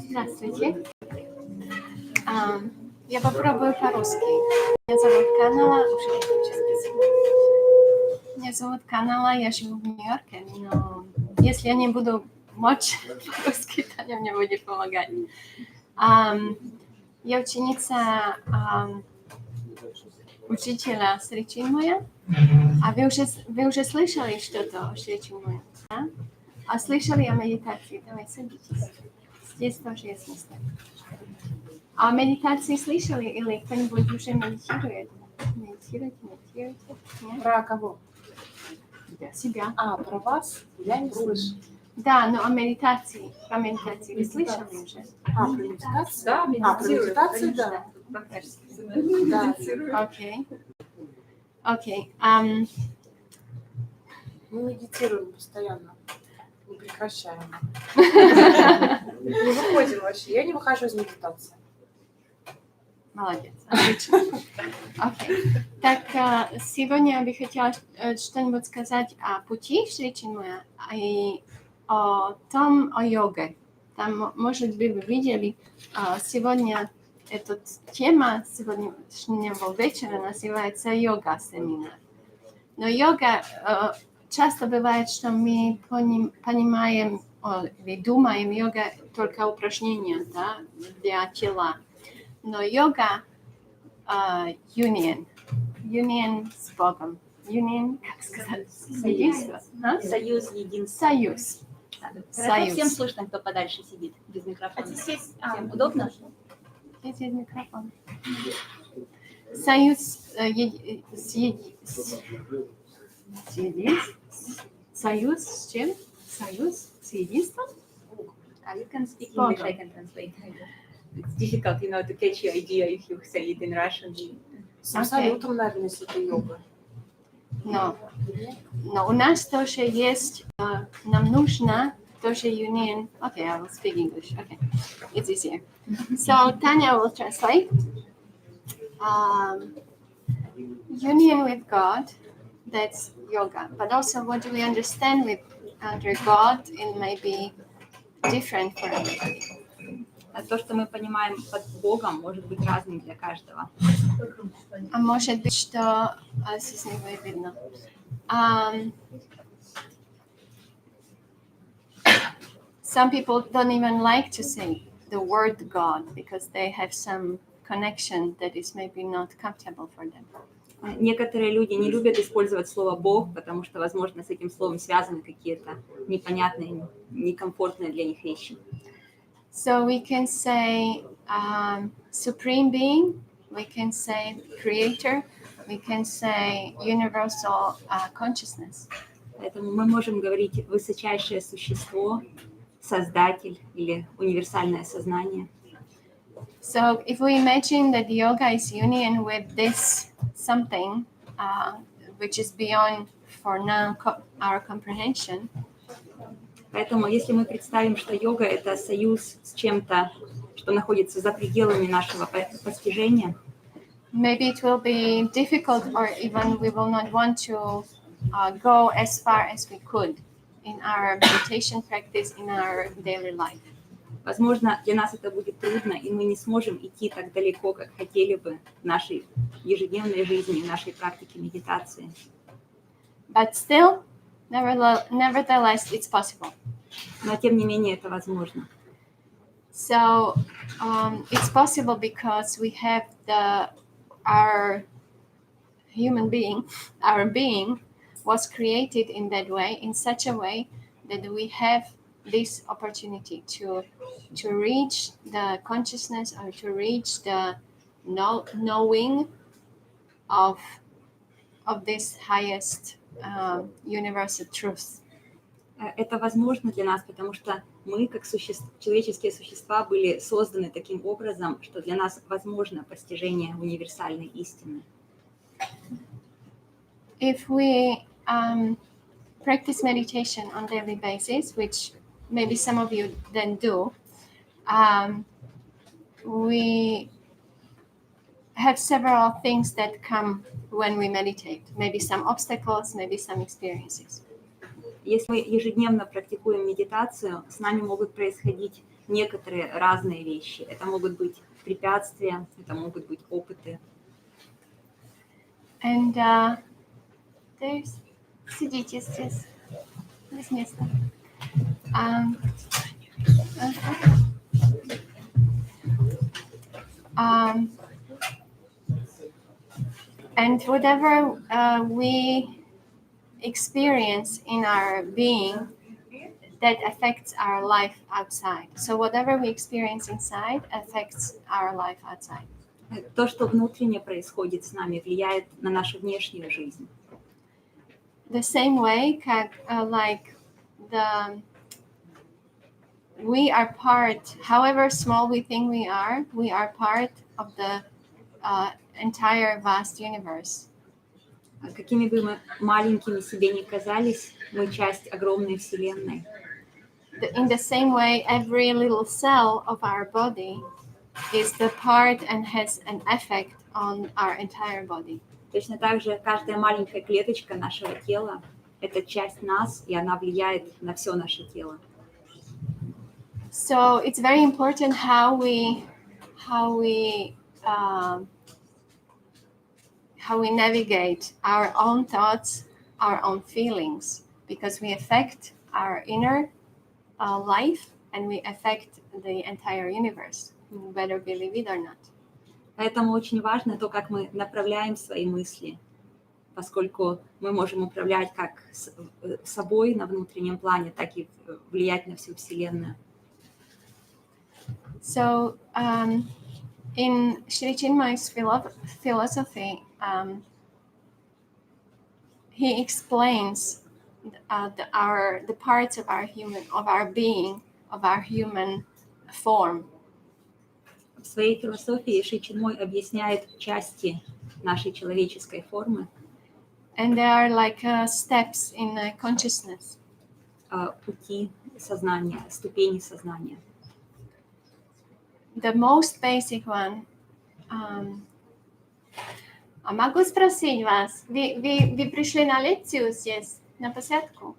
Здравствуйте. Я попробую по-русски. Меня зовут Канала. Меня зовут Канала, я живу в Нью-Йорке, но если я не буду мочь по-русски, Таня мне будет помогать. Я ученица учителя Сричинмоя. А вы уже слышали что-то о Сричинмое? Да? А слышали о медитации? Давай, садитесь. Здесь тоже есть место. А медитации слышали? Или кто-нибудь уже медитирует? Медитируйте. Нет? Про кого? Себя. Про вас? Я не слышу. Да, но о медитации. Про медитации вы слышали уже? Про медитацию? Да, про медитацию, да. Окей. Мы медитируем постоянно. Не прекращаем. Не выходим вообще. Я не выхожу из медитации. Молодец, отлично. Окей. Так, сегодня я бы хотела что-нибудь сказать о пути Сричинмоя и о йоге. Там, может быть, вы видели, сегодня эта тема сегодняшнего вечера называется йога-семинар. Но йога часто бывает, что мы понимаем или думаем, йога только упражнения, да, для тела. Но йога union с Богом. Union, как сказать? Единство. Союз, единство. Союз. Хорошо, всем слышно, кто подальше сидит, без микрофона. Всем удобно? Здесь есть микрофон. Союз Союз с чем? Союз с единством? You can speak English, I can translate. It's difficult, to catch your idea if you say it in Russian. С абсолютом, наверное, если это йога. Но у нас тоже есть, нам нужно тоже union. Okay, I will speak English. Okay, it's easier. So Tanya will translate. Union with God, that's yoga. But also, what do we understand under God? It may be different for everybody. А то, что мы понимаем под Богом, может быть разным для каждого. А может быть, что здесь не видно. Some people don't even like to say the word God because they have some connection that is maybe not comfortable for them. Некоторые люди не любят использовать слово «Бог», потому что, возможно, с этим словом связаны какие-то непонятные, некомфортные для них вещи. So we can say Supreme Being, we can say Creator, we can say Universal Consciousness. Поэтому мы можем говорить «высочайшее существо», «создатель» или «универсальное сознание». So if we imagine that yoga is union with this something which is beyond, for now, our comprehension. Поэтому, если мы представим, что йога – это союз с чем-то, что находится за пределами нашего постижения, maybe it will be difficult, or even we will not want to go as far as we could in our meditation practice, in our daily life. Возможно, для нас это будет трудно, и мы не сможем идти так далеко, как хотели бы в нашей ежедневной жизни, в нашей практике медитации. But still, nevertheless, it's possible. Но, тем не менее, это возможно. So, it's possible because we have our being was created in that way, in such a way that we have this opportunity to reach the consciousness or to reach the knowing of this highest universal truth. Это возможно для нас, потому что мы, как человеческие существа, были созданы таким образом, что для нас возможно постижение универсальной истины. If we practice meditation on daily basis, which maybe some of you then do, we have several things that come when we meditate. Maybe some obstacles, maybe some experiences. Если мы ежедневно практикуем медитацию, с нами могут происходить некоторые разные вещи. Это могут быть препятствия, это могут быть опыты. And there's... Сидите здесь, без места. And whatever we experience in our being, that affects our life outside. So whatever we experience inside affects our life outside. То, что внутренне происходит с нами, влияет на нашу внешнюю жизнь. The same way, like we are part, however small we think we are part of the entire vast universe. Какими бы мы маленькими себе ни казались, мы часть огромной вселенной. In the same way, every little cell of our body is the part and has an effect on our entire body. Точно так же каждая маленькая клеточка нашего тела – это часть нас, и она влияет на все наше тело. So it's very important how we navigate our own thoughts, our own feelings, because we affect our inner life and we affect the entire universe, whether we believe it or not. Поэтому очень важно то, как мы направляем свои мысли, поскольку мы можем управлять как собой на внутреннем плане, так и влиять на всю Вселенную. So in Sri Chinmay's philosophy, he explains the parts of our being, of our human form. В своей философии Шри Чинмой объясняет части нашей человеческой формы. And they are like steps in consciousness. Пути сознания, ступени сознания. The most basic one. А могу спросить вас, вы пришли на лекцию здесь, на посадку?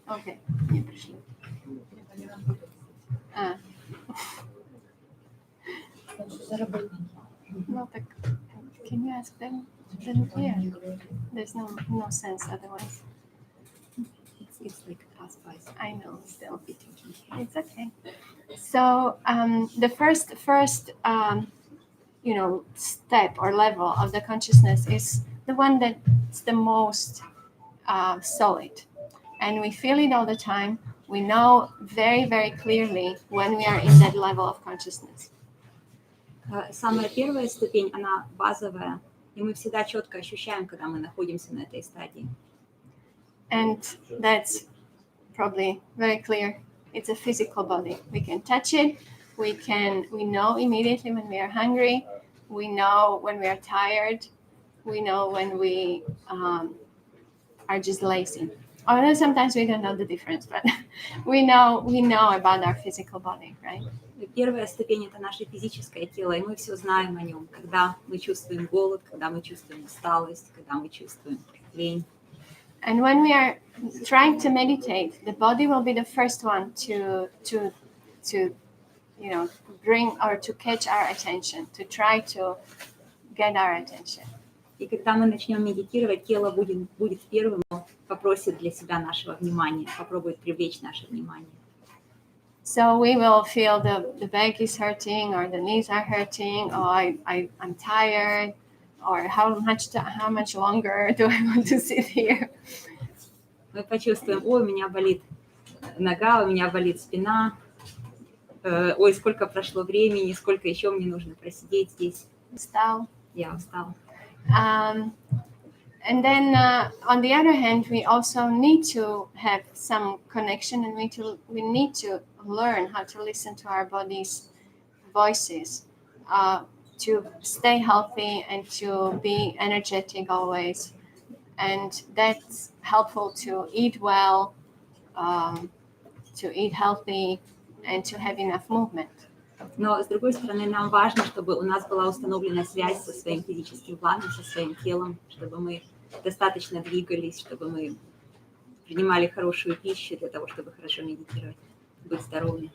Окей, не пришли. Ну так, can you ask them? Then here, there's no sense otherwise. It's like us guys. I know, still be thinking. It's okay. So the first step or level of the consciousness is the one that's the most solid, and we feel it all the time. We know very, very clearly when we are in that level of consciousness. Самая первая ступень, она базовая, и мы всегда четко ощущаем, когда мы находимся на этой стадии. And that's probably very clear. It's a physical body. We can touch it. We know immediately when we are hungry. We know when we are tired. We know when we are just lazy. Although sometimes we don't know the difference, but we know about our physical body, right? Первая ступень – это наше физическое тело, и мы все знаем о нем, когда мы чувствуем голод, когда мы чувствуем усталость, когда мы чувствуем лень. And when we are trying to meditate, the body will be the first one to bring or to catch our attention, to try to get our attention. И когда мы начнем медитировать, тело будет первым, попросит для себя нашего внимания, попробует привлечь наше внимание. So we will feel the back is hurting, or the knees are hurting, or I'm tired, or how much longer do I want to sit here? Мы почувствуем, ой, у меня болит нога, у меня болит спина, ой, сколько прошло времени, сколько еще мне нужно просидеть здесь. Устал. Я устал. And then on the other hand, we also need to have some connection, and we need to learn how to listen to our body's voices to stay healthy and to be energetic always. And that's helpful to eat well, to eat healthy, and to have enough movement. Но, с другой стороны, нам важно, чтобы у нас была установлена связь со своим физическим планом, со своим телом, чтобы мы достаточно двигались, чтобы мы принимали хорошую пищу для того, чтобы хорошо медитировать, быть здоровыми.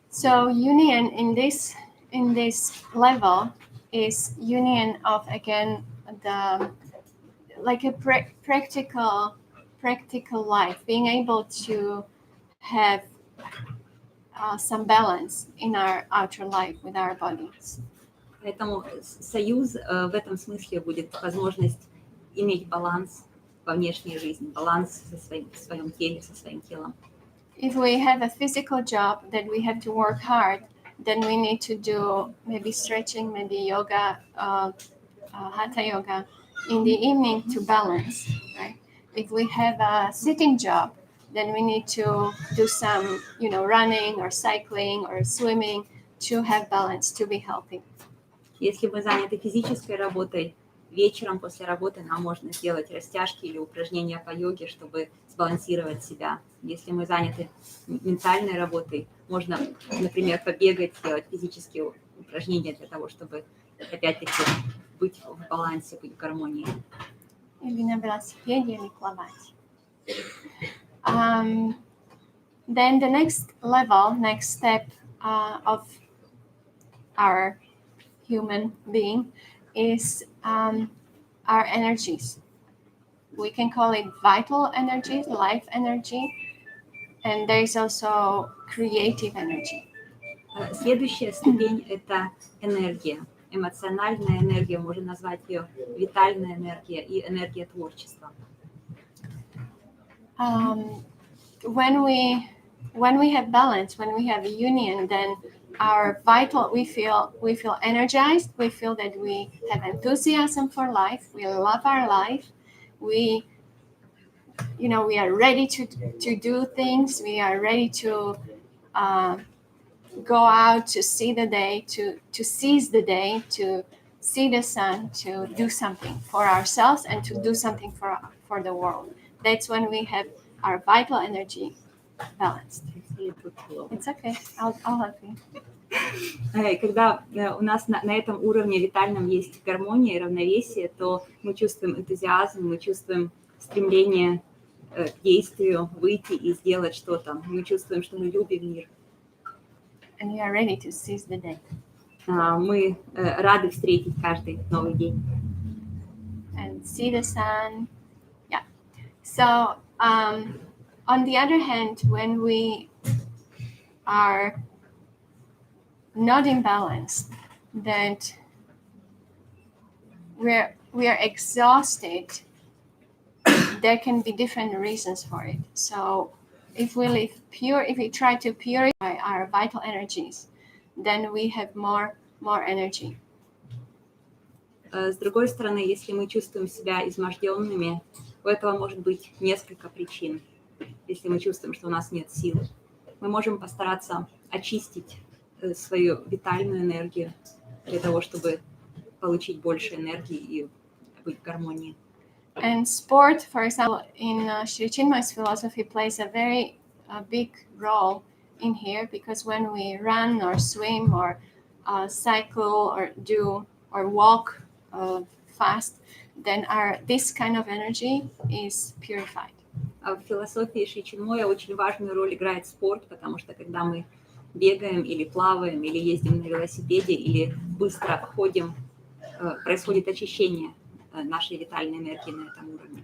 So union in this level is union of again the like a practical life, being able to have some balance in our outer life with our bodies. Поэтому союз в этом смысле будет возможность иметь баланс во внешней жизни, баланс в своем теле, со своим телом. If we have a physical job that we have to work hard, then we need to do maybe stretching, maybe yoga, hatha yoga in the evening to balance, right? If we have a sitting job, then we need to do some, running or cycling or swimming to have balance, to be healthy. Если мы заняты физической работой, вечером после работы нам можно сделать растяжки или упражнения по йоге, чтобы сбалансировать себя. Если мы заняты ментальной работой, можно, например, побегать, сделать физические упражнения для того, чтобы опять-таки быть в балансе, быть в гармонии. Или на велосипеде, или плавать. Then the next step of our human being is our energies. We can call it vital energy, life energy, and there is also creative energy. Следующая ступень – это энергия. Эмоциональная энергия, можно назвать ее витальная энергия и энергия творчества. When we have balance, when we have a union, then our vital, we feel energized, we feel that we have enthusiasm for life, we love our life, we are ready to do things, we are ready to go out to see the day, to seize the day, to see the sun, to do something for ourselves and to do something for the world. That's when we have our vital energy balanced. It's okay. I'll help you. И когда у нас на этом уровне витальном есть гармония и равновесие, то мы чувствуем энтузиазм, мы чувствуем стремление к действию, выйти и сделать что-то. Мы чувствуем, что мы любим мир. And we are ready to seize the day. Мы рады встретить каждый новый день. And see the sun. Yeah. So on the other hand, when we are not imbalanced, that we are exhausted, there can be different reasons for it. So if we try to purify our vital energies, then we have more energy. С другой стороны, если мы чувствуем себя изможденными, у этого может быть несколько причин. Если мы чувствуем, что у нас нет сил, мы можем постараться очистить свою витальную энергию для того, чтобы получить больше энергии и быть в гармонии. And sport, for example, in Sri Chinmoy's philosophy, plays a very big role in here, because when we run or swim or cycle or walk fast, then this kind of energy is purified. В философии Шри Чинмоя очень важную роль играет спорт, потому что когда мы бегаем или плаваем, или ездим на велосипеде, или быстро ходим, происходит очищение нашей витальной энергии на этом уровне.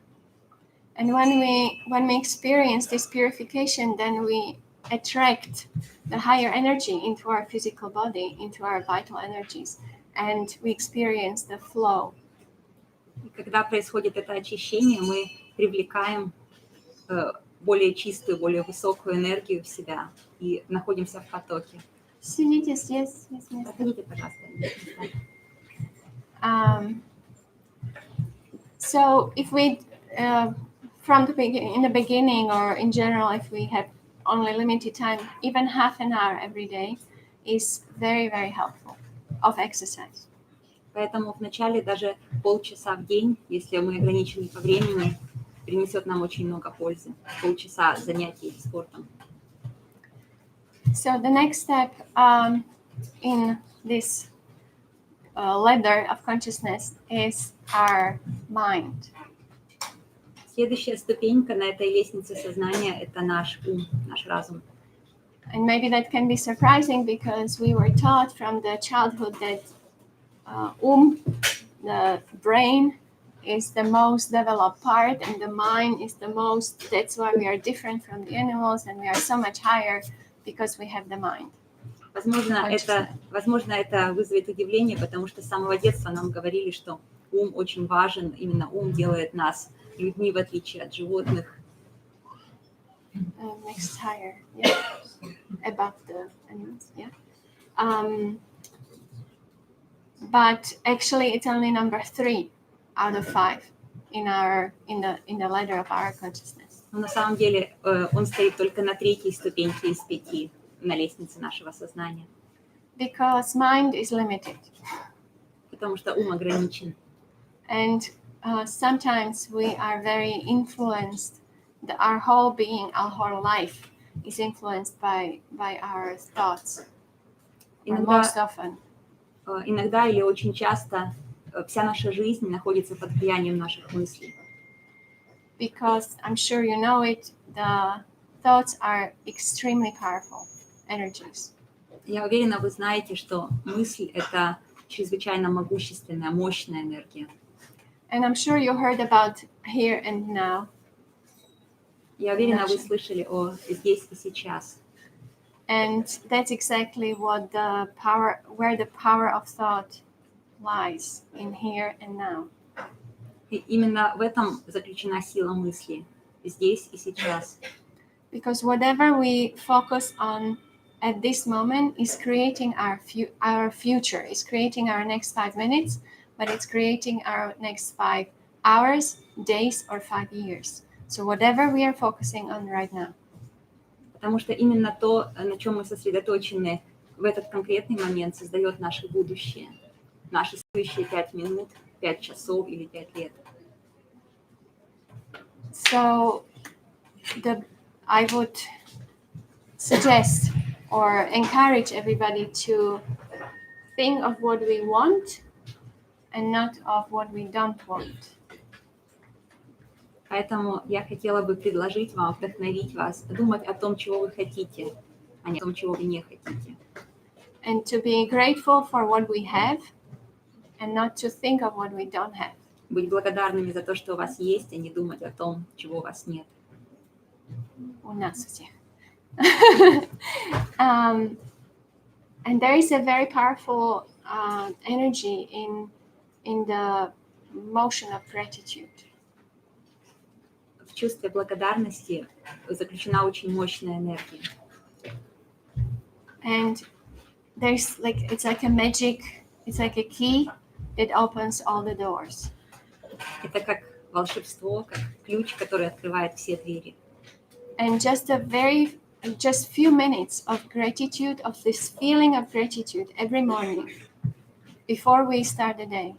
And when we experience this purification, then we attract the higher energy into our physical body, into our vital energies, and we experience the flow. И когда происходит это очищение, мы привлекаем более чистую, более высокую энергию в себя и находимся в потоке. Сидите здесь. Проходите, пожалуйста. So if we, in the beginning or in general, if we have only limited time, even half an hour every day is very, very helpful of exercise. Поэтому вначале даже полчаса в день, если мы ограничены по времени, принесет нам очень много пользы. Полчаса занятий спортом. So the next step in this ladder of consciousness is our mind. Следующая ступенька на этой лестнице сознания – это наш ум, наш разум. And maybe that can be surprising because we were taught from the childhood that the brain, is the most developed part, and the mind is the most. That's why we are different from the animals, and we are so much higher because we have the mind. Возможно, это вызовет удивление, потому что с самого детства нам говорили, что ум очень важен, именно ум делает нас людьми, в отличие от животных. Next higher, yeah, above the animals, yeah. But actually, it's only number 3 out of 5 in the ladder of our consciousness. Но на самом деле он стоит только на 3-й ступеньке из 5 на лестнице нашего сознания. Because mind is limited. Потому что ум ограничен. And sometimes we are very influenced. Our whole being, our whole life is influenced by our thoughts. Most often. Иногда или очень часто вся наша жизнь находится под влиянием наших мыслей. Because I'm sure you know it, the thoughts are extremely powerful energies. Я уверена, вы знаете, что мысль – это чрезвычайно могущественная, мощная энергия. And I'm sure you heard about here and now. Я уверена, вы слышали о здесь и сейчас. And that's exactly where the power of thought lies, in here and now. И именно в этом заключена сила мысли, здесь и сейчас. Because whatever we focus on at this moment is creating our future, is creating our next 5 minutes, but it's creating our next 5 hours, days, or 5 years. So whatever we are focusing on right now. Потому что именно то, на чем мы сосредоточены в этот конкретный момент, создает наше будущее, наши следующие 5 минут, 5 часов или 5 лет. So I would suggest or encourage everybody to think of what we want and not of what we don't want. Поэтому я хотела бы предложить вам, вдохновить вас, думать о том, чего вы хотите, а не о том, чего вы не хотите. And to be grateful for what we have and not to think of what we don't have. Быть благодарными за то, что у вас есть, а не думать о том, чего у вас нет. У нас у всех. And there is a very powerful energy in the motion of gratitude. В чувстве благодарности заключена очень мощная энергия. And it's like a magic, it's like a key that opens all the doors. Это как волшебство, как ключ, который открывает все двери. And just few minutes of gratitude, of this feeling of gratitude every morning before we start the day.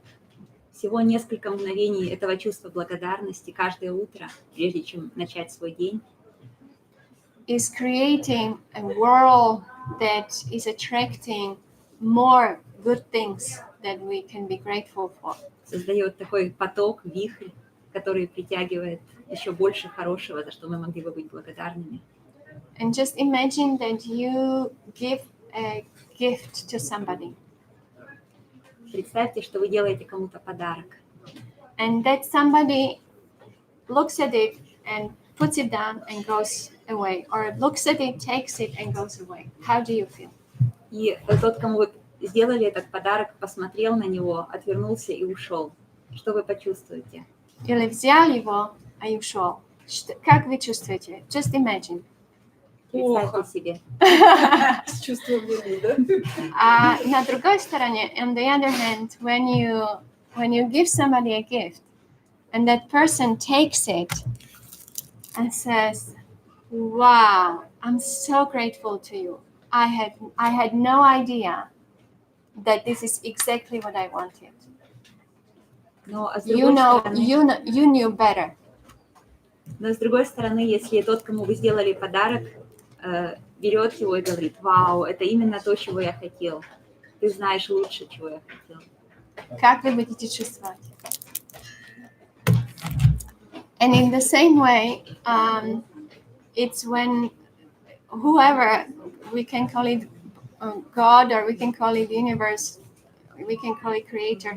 Всего несколько мгновений этого чувства благодарности каждое утро, прежде чем начать свой день, is creating a world that is attracting more good things that we can be grateful for. Создает такой поток, вихрь, который притягивает еще больше хорошего, за что мы могли бы быть благодарными. And just imagine that you give a gift to somebody. Представьте, что вы делаете кому-то подарок. And that somebody looks at it and puts it down and goes away. Or looks at it, takes it and goes away. How do you feel? И тот, кому вы сделали этот подарок, посмотрел на него, отвернулся и ушел. Что вы почувствуете? Или взял его, а и ушел. Как вы чувствуете? Just imagine. Представьте себе. С чувством вины, да? А на другой стороне, on the other hand, when you give somebody a gift and that person takes it and says, "Wow, I'm so grateful to you. I had no idea that this is exactly what I wanted. Но с You knew better." Но с другой стороны, если тот, кому вы сделали подарок, берет его и говорит: «Вау, это именно то, чего я хотел. Ты знаешь лучше, чего я хотел». Как вы будете чувствовать? And in the same way, it's when whoever, we can call it God, or we can call it universe, we can call it creator,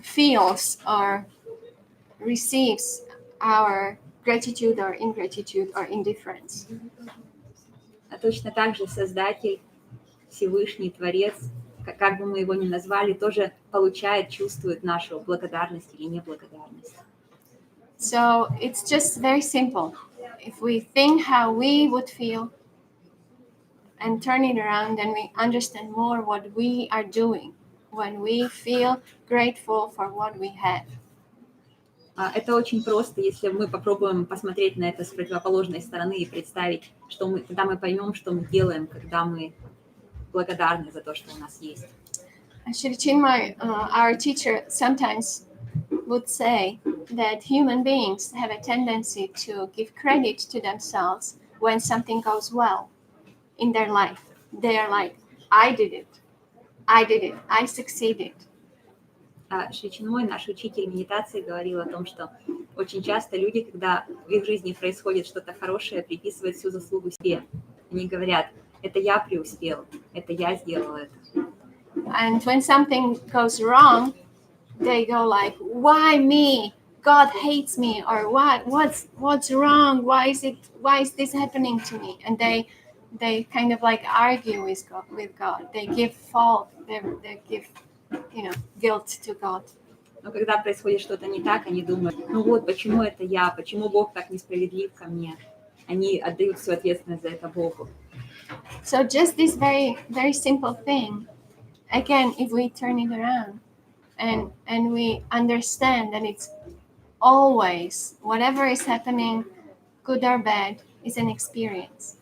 feels or receives our gratitude or ingratitude or indifference. А точно так же Создатель, Всевышний, Творец, как бы мы его ни назвали, тоже получает, чувствует нашу благодарность или неблагодарность. So it's just very simple. If we think how we would feel and turn it around, then we understand more what we are doing when we feel grateful for what we have. Это очень просто, если мы попробуем посмотреть на это с противоположной стороны и представить, что тогда мы поймем, что мы делаем, когда мы благодарны за то, что у нас есть. Shri Chinmay, our teacher, sometimes would say that human beings have a tendency to give credit to themselves when something goes well in their life. They are like, I did it, I succeeded. Шри Чинмой, наш учитель медитации, говорил о том, что очень часто люди, когда в их жизни происходит что-то хорошее, приписывают всю заслугу себе. Они говорят, это я преуспел, это я сделал это. And when something goes wrong, they go like, why me? God hates me, or what's wrong? Why is this happening to me? And they kind of like argue with God. They give fault, they give guilt to God. Но когда происходит что-то не так, они думают, ну вот, почему это я, почему Бог так несправедлив ко мне? Они отдают всю ответственность за это Богу. So just this very, very simple thing, again, if we turn it around and we understand that it's always, whatever is happening, good or bad, is an experience.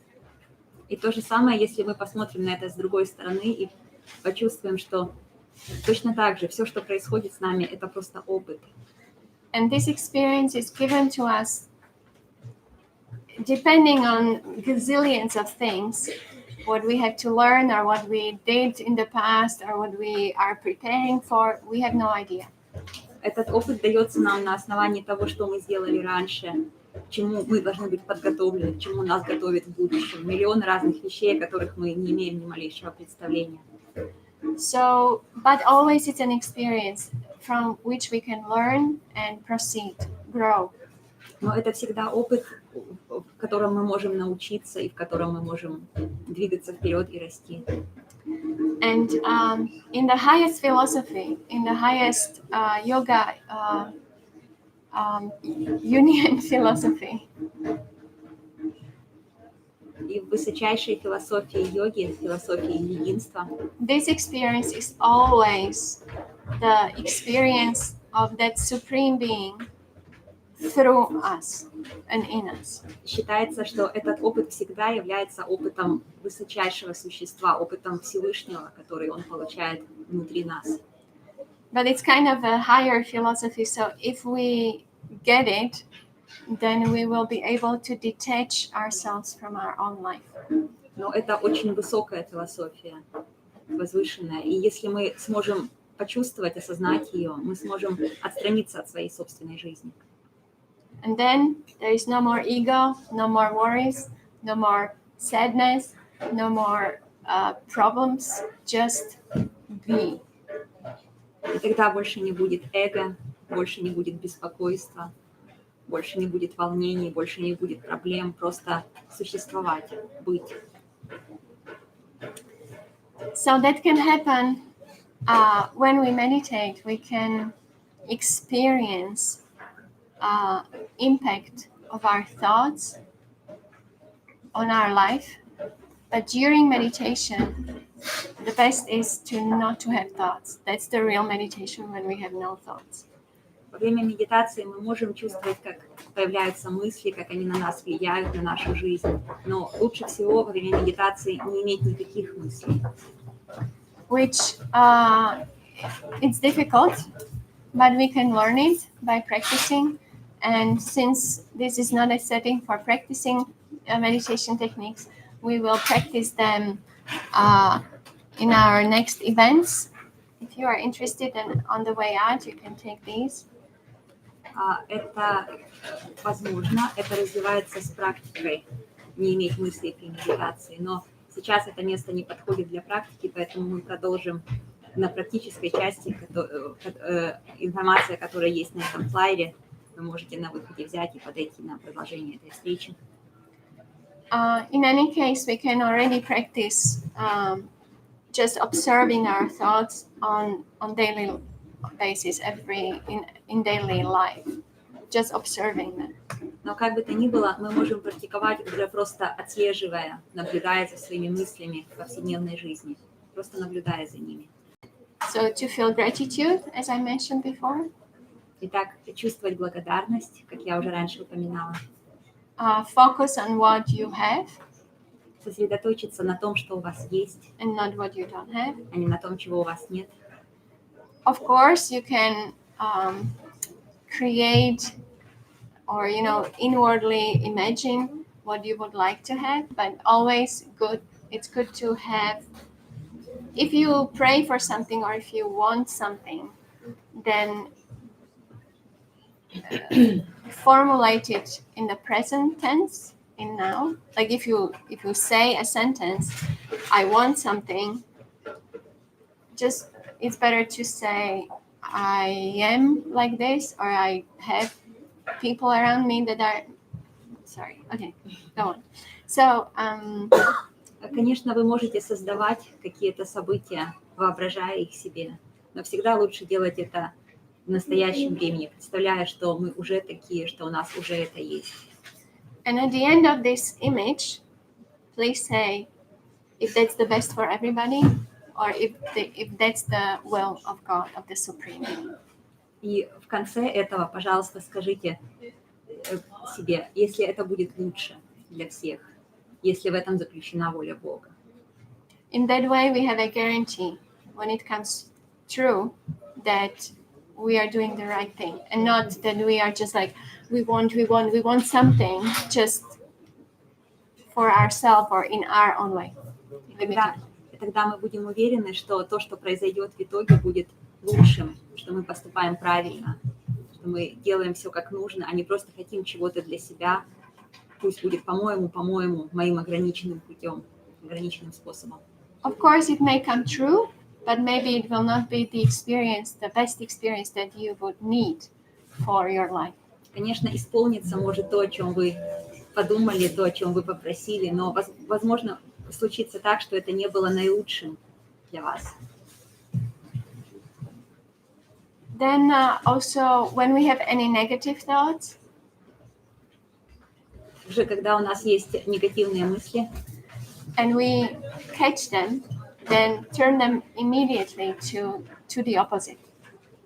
И то же самое, если мы посмотрим на это с другой стороны и почувствуем, что точно так же все, что происходит с нами, это просто опыт. And this experience is given to us depending on gazillions of things, what we have to learn or what we did in the past or what we are preparing for, we have no idea. Этот опыт дается нам на основании того, что мы сделали раньше, к чему мы должны быть подготовлены, к чему нас готовит в будущем. Миллион разных вещей, о которых мы не имеем ни малейшего представления. So, but always it's an experience from which we can learn and proceed, grow. Но это всегда опыт, в котором мы можем научиться и в котором мы можем двигаться вперед и расти. And in the highest philosophy, in the highest yoga union philosophy, И в высочайшей философии йоги, философии единства, this experience is always the experience of that supreme being through us and in us. считается, что этот опыт всегда является опытом высочайшего существа, опытом Всевышнего, который он получает внутри нас. But it's kind of a higher philosophy, so if we get it, then we will be able to detach ourselves from our own life. Но это очень высокая философия, возвышенная. И если мы сможем почувствовать, осознать ее, мы сможем отстраниться от своей собственной жизни. And then there is no more ego, no more worries, no more sadness, no more problems, just be. И тогда больше не будет эго, больше не будет беспокойства, больше не будет волнений, больше не будет проблем, просто существовать, быть. So that can happen when we meditate. We can experience impact of our thoughts on our life. But during meditation, the best is not to have thoughts. That's the real meditation, when we have no thoughts. Во время медитации мы можем чувствовать, как появляются мысли, как они на нас влияют, на нашу жизнь. Но лучше всего во время медитации не иметь никаких мыслей. Which it's difficult, but we can learn it by practicing. And since this is not a setting for practicing meditation techniques, we will practice them in our next events. If you are interested and on the way out, you can take these. Это возможно, это развивается с практикой, не иметь мыслей при медитации, но сейчас это место не подходит для практики, поэтому мы продолжим на практической части. Информация, которая есть на этом флайере, вы можете на выходе взять и подойти на продолжение этой встречи. In any case, we can already practice just observing our thoughts on daily basis, in daily life, just observing them. Но как бы то ни было, мы можем практиковать уже просто отслеживая, наблюдая за своими мыслями в повседневной жизни, просто наблюдая за ними. So to feel gratitude, as I mentioned before. Итак, чувствовать благодарность, как я уже раньше упоминала. Focus on what you have. Сосредоточиться на том, что у вас есть, and not what you don't have. а не на том, чего у вас нет. Of course, you can create or inwardly imagine what you would like to have, but it's good to have. If you pray for something or if you want something, then formulate it in the present tense, in now. Like if you say a sentence, I want something, just it's better to say I am like this, or I have people around me that are sorry. Okay, go on. So Конечно, вы можете создавать какие-то события, воображая их себе, но всегда лучше делать это в настоящем времени, представляя, что мы уже такие, что у нас уже это есть. And at the end of this image, please say if that's the best for everybody, or if that's the will of God, of the Supreme Being. И в конце этого, пожалуйста, скажите себе, если это будет лучше для всех, если в этом заключена воля Бога. In that way, we have a guarantee when it comes true that we are doing the right thing, and not that we are just like we want something just for ourselves or in our own way. И тогда мы будем уверены, что то, что произойдет в итоге, будет лучшим, что мы поступаем правильно, что мы делаем все как нужно, а не просто хотим чего-то для себя. Пусть будет по-моему, моим ограниченным путем, ограниченным способом. Of course, it may come true, but maybe it will not be the best experience that you would need for your life. Конечно, исполнится может то, о чем вы подумали, то, о чем вы попросили, но, возможно, случится так, что это не было наилучшим для вас. Then also, when we have any negative thoughts, Уже когда у нас есть негативные мысли, and we catch them, then turn them immediately to the opposite.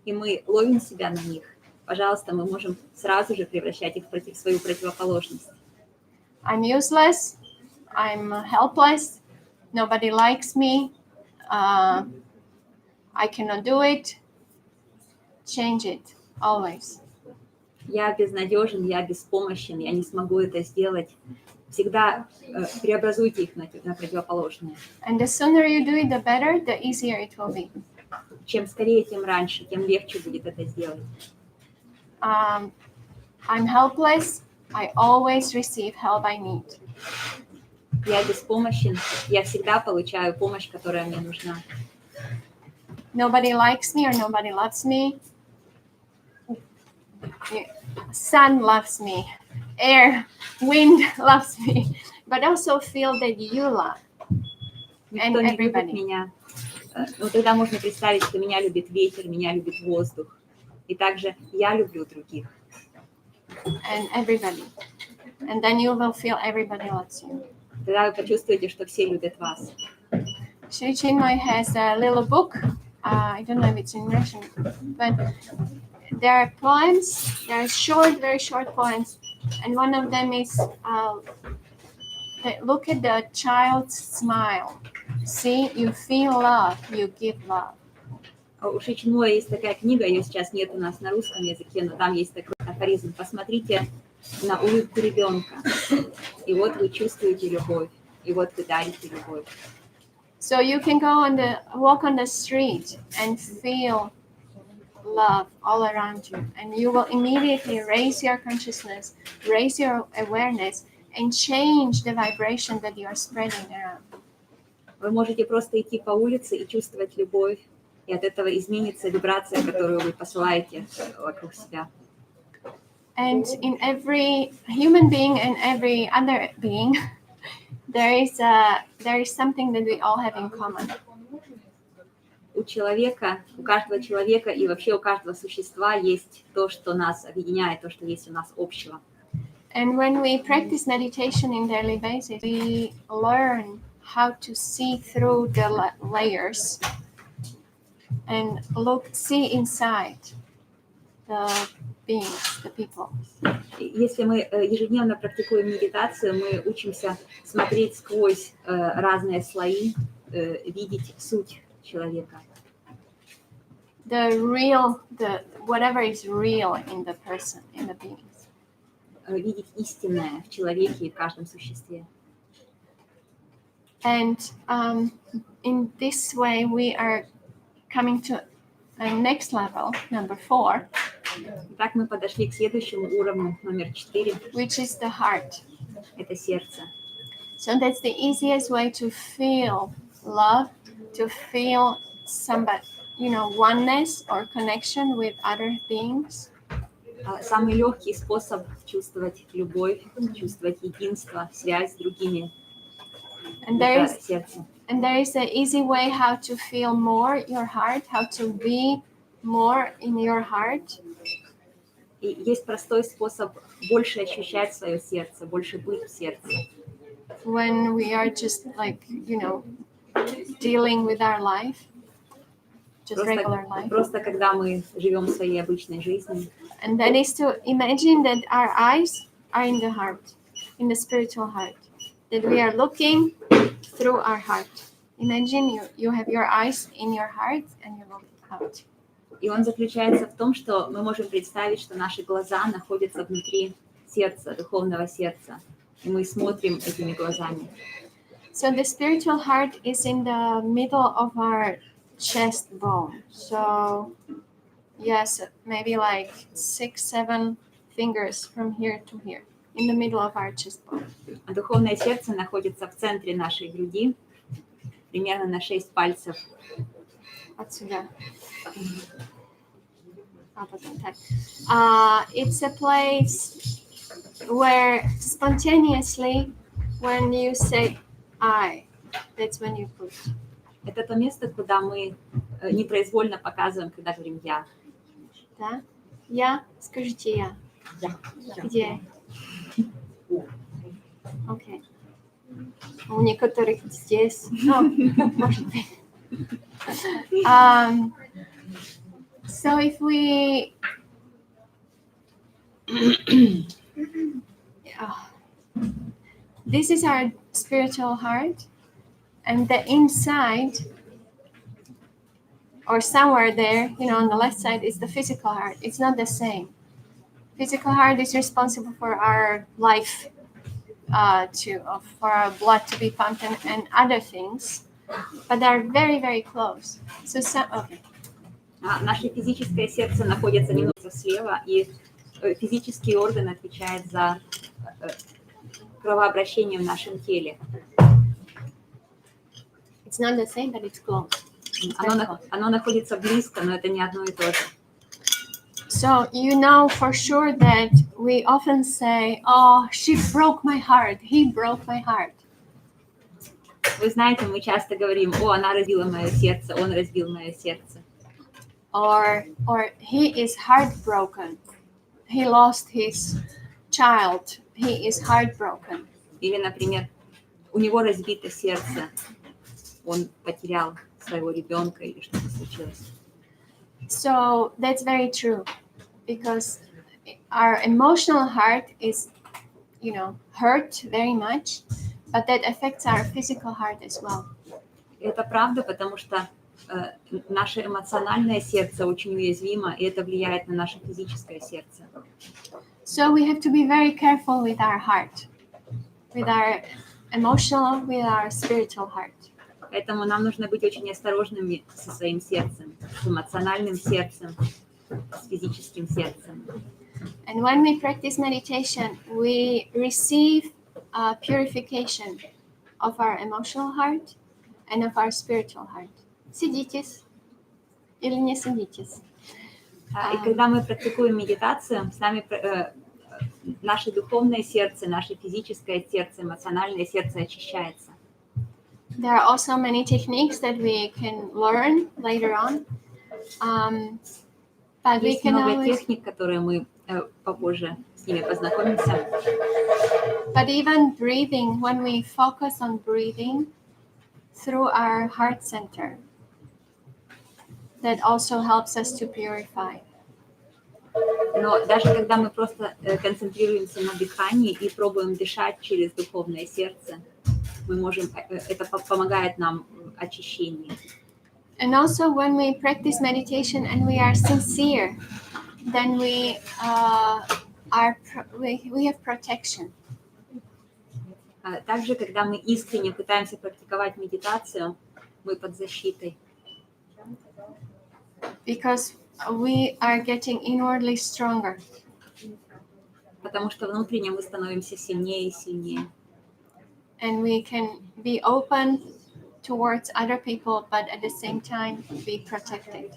и мы ловим себя на них, пожалуйста, мы можем сразу же превращать их в свою противоположность. I'm useless, I'm helpless, nobody likes me, I cannot do it. Change it, always. Я безнадежен, я беспомощен, я не смогу это сделать. Всегда преобразуйте их на противоположные. And the sooner you do it, the better, the easier it will be. Чем скорее, тем раньше, тем легче будет это сделать. I'm helpless, I always receive help I need. Я беспомощен, я всегда получаю помощь, которая мне нужна. Nobody likes me or nobody loves me. Sun loves me, air, wind loves me, but also feel that you love and Никто не любит everybody. меня. Но тогда можно представить, что меня любит ветер, меня любит воздух. И также я люблю других. And everybody. And then you will feel everybody loves you. Тогда вы почувствуете, что все любят вас. Sri Chinmoy has a little book. I don't know if it's in Russian, but there are poems. There are short, very short poems, and one of them is look at the child's smile. See, you feel love, you give love. У Шри Чинмоя есть такая книга, ее сейчас нет у нас на русском языке, но там есть такой афоризм. Посмотрите на улыбку ребенка, и вот вы чувствуете любовь, и вот вы дарите любовь. So you can walk on the street and feel love all around you, and you will immediately raise your consciousness, raise your awareness, and change the vibration that you are spreading around. Вы можете просто идти по улице и чувствовать любовь, и от этого изменится вибрация, которую вы посылаете вокруг себя. And in every human being and every other being, there is something that we all have in common. У человека, у каждого человека и вообще у каждого существа есть то, что нас объединяет, то, что есть у нас общего. And when we practice meditation in daily basis, we learn how to see through the layers and see inside the beings, the people. Если мы ежедневно практикуем медитацию, мы учимся смотреть сквозь разные слои, видеть суть человека. Whatever is real in the person, in the beings. Видеть истинное в человеке и в каждом существе. And in this way, we are coming to the next level, number 4. Так мы подошли к следующему уровню, номер 4. Which is the heart. Это сердце. So that's the easiest way to feel love, to feel somebody, oneness or connection with other beings. Самый легкий способ чувствовать любовь, чувствовать единство, связь с другими. Это сердце. And there is an easy way how to feel more your heart, how to be more in your heart. И есть простой способ больше ощущать свое сердце, больше быть в сердце. When we are just dealing with our life, just regular life. Просто когда мы живем своей обычной жизнью. And that is to imagine that our eyes are in the heart, in the spiritual heart, that we are looking through our heart. Imagine you have your eyes in your heart and you look out. И он заключается в том, что мы можем представить, что наши глаза находятся внутри сердца, духовного сердца, и мы смотрим этими глазами. So the spiritual heart is in the middle of our chest bone. So yes, maybe like 6-7 fingers from here to here, in the middle of our chest bone. А духовное сердце находится в центре нашей груди, примерно на 6 пальцев. Отсюда. It's a place where spontaneously, when you say I, that's when you put. Это то место, куда мы непроизвольно показываем, когда говорим «я». Да? Я? Скажите «я». Я. Где? Окей. У некоторых здесь. Может быть. So if we this is our spiritual heart, and the inside or somewhere there, on the left side is the physical heart. It's not the same. Physical heart is responsible for our life, for our blood to be pumped and other things, but they're very, very close. So okay. Наше физическое сердце находится немного слева, и физический орган отвечает за кровообращение в нашем теле. It's not the same, but it's close. Оно находится близко, но это не одно и то же. So for sure that we often say, "Oh, she broke my heart. He broke my heart." Вы знаете, мы часто говорим: "О, она разбила мое сердце, он разбил мое сердце." Or he is heartbroken. He lost his child. He is heartbroken. Или, например, у него разбито сердце. Он потерял своего ребенка или что-то случилось. So that's very true, because our emotional heart is, hurt very much, but that affects our physical heart as well. Это правда, потому что наше эмоциональное сердце очень уязвимо, и это влияет на наше физическое сердце. So we have to be very careful with our heart, with our emotional, with our spiritual heart. Поэтому нам нужно быть очень осторожными со своим сердцем, с эмоциональным сердцем с физическим сердцем. And when we practice meditation, we receive purification of our emotional heart and of our spiritual heart. Сидитесь или не сидитесь. И когда мы практикуем медитацию, с нами наше духовное сердце, наше физическое сердце, эмоциональное сердце очищается. There are also many techniques that we can learn later on. But we Есть can много always, техник, которые мы попозже с ними познакомимся. but even breathing, when we focus on breathing through our heart center, that also helps us to purify. Но даже когда мы просто концентрируемся на дыхании и пробуем дышать через духовное сердце, мы можем, это помогает нам в очищении. And also when we practice meditation and we are sincere, then we have protection. Также, когда мы искренне пытаемся практиковать медитацию, мы под защитой. Because we are getting inwardly stronger. Потому что внутренне мы становимся сильнее и сильнее. And we can be open towards other people, but at the same time be protected.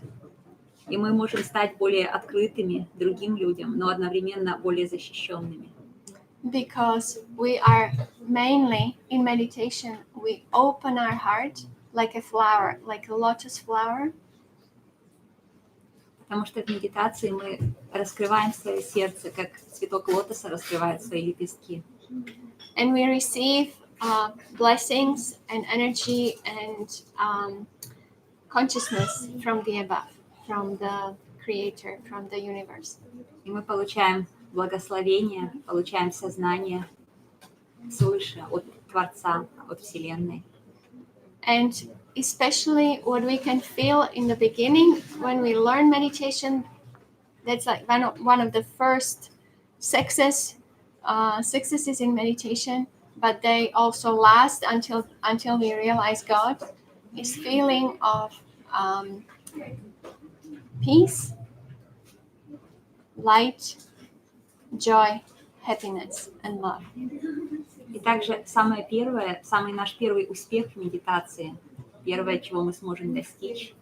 И мы можем стать более открытыми другим людям, но одновременно более защищенными. Because we are mainly in meditation, we open our heart like a flower, like a lotus flower. Потому что в медитации мы раскрываем свое сердце, как цветок лотоса раскрывает свои лепестки. And we receive blessings and energy and consciousness from the above, from the Creator, from the universe. И мы получаем благословение, получаем сознание свыше, от Творца, от Вселенной. And especially what we can feel in the beginning when we learn meditation, that's like one of the first successes in meditation, but they also last until we realize God, is feeling of peace, light, joy, happiness, and love. И также самое первое, самый наш первый успех в медитации, первое, чего мы сможем достичь,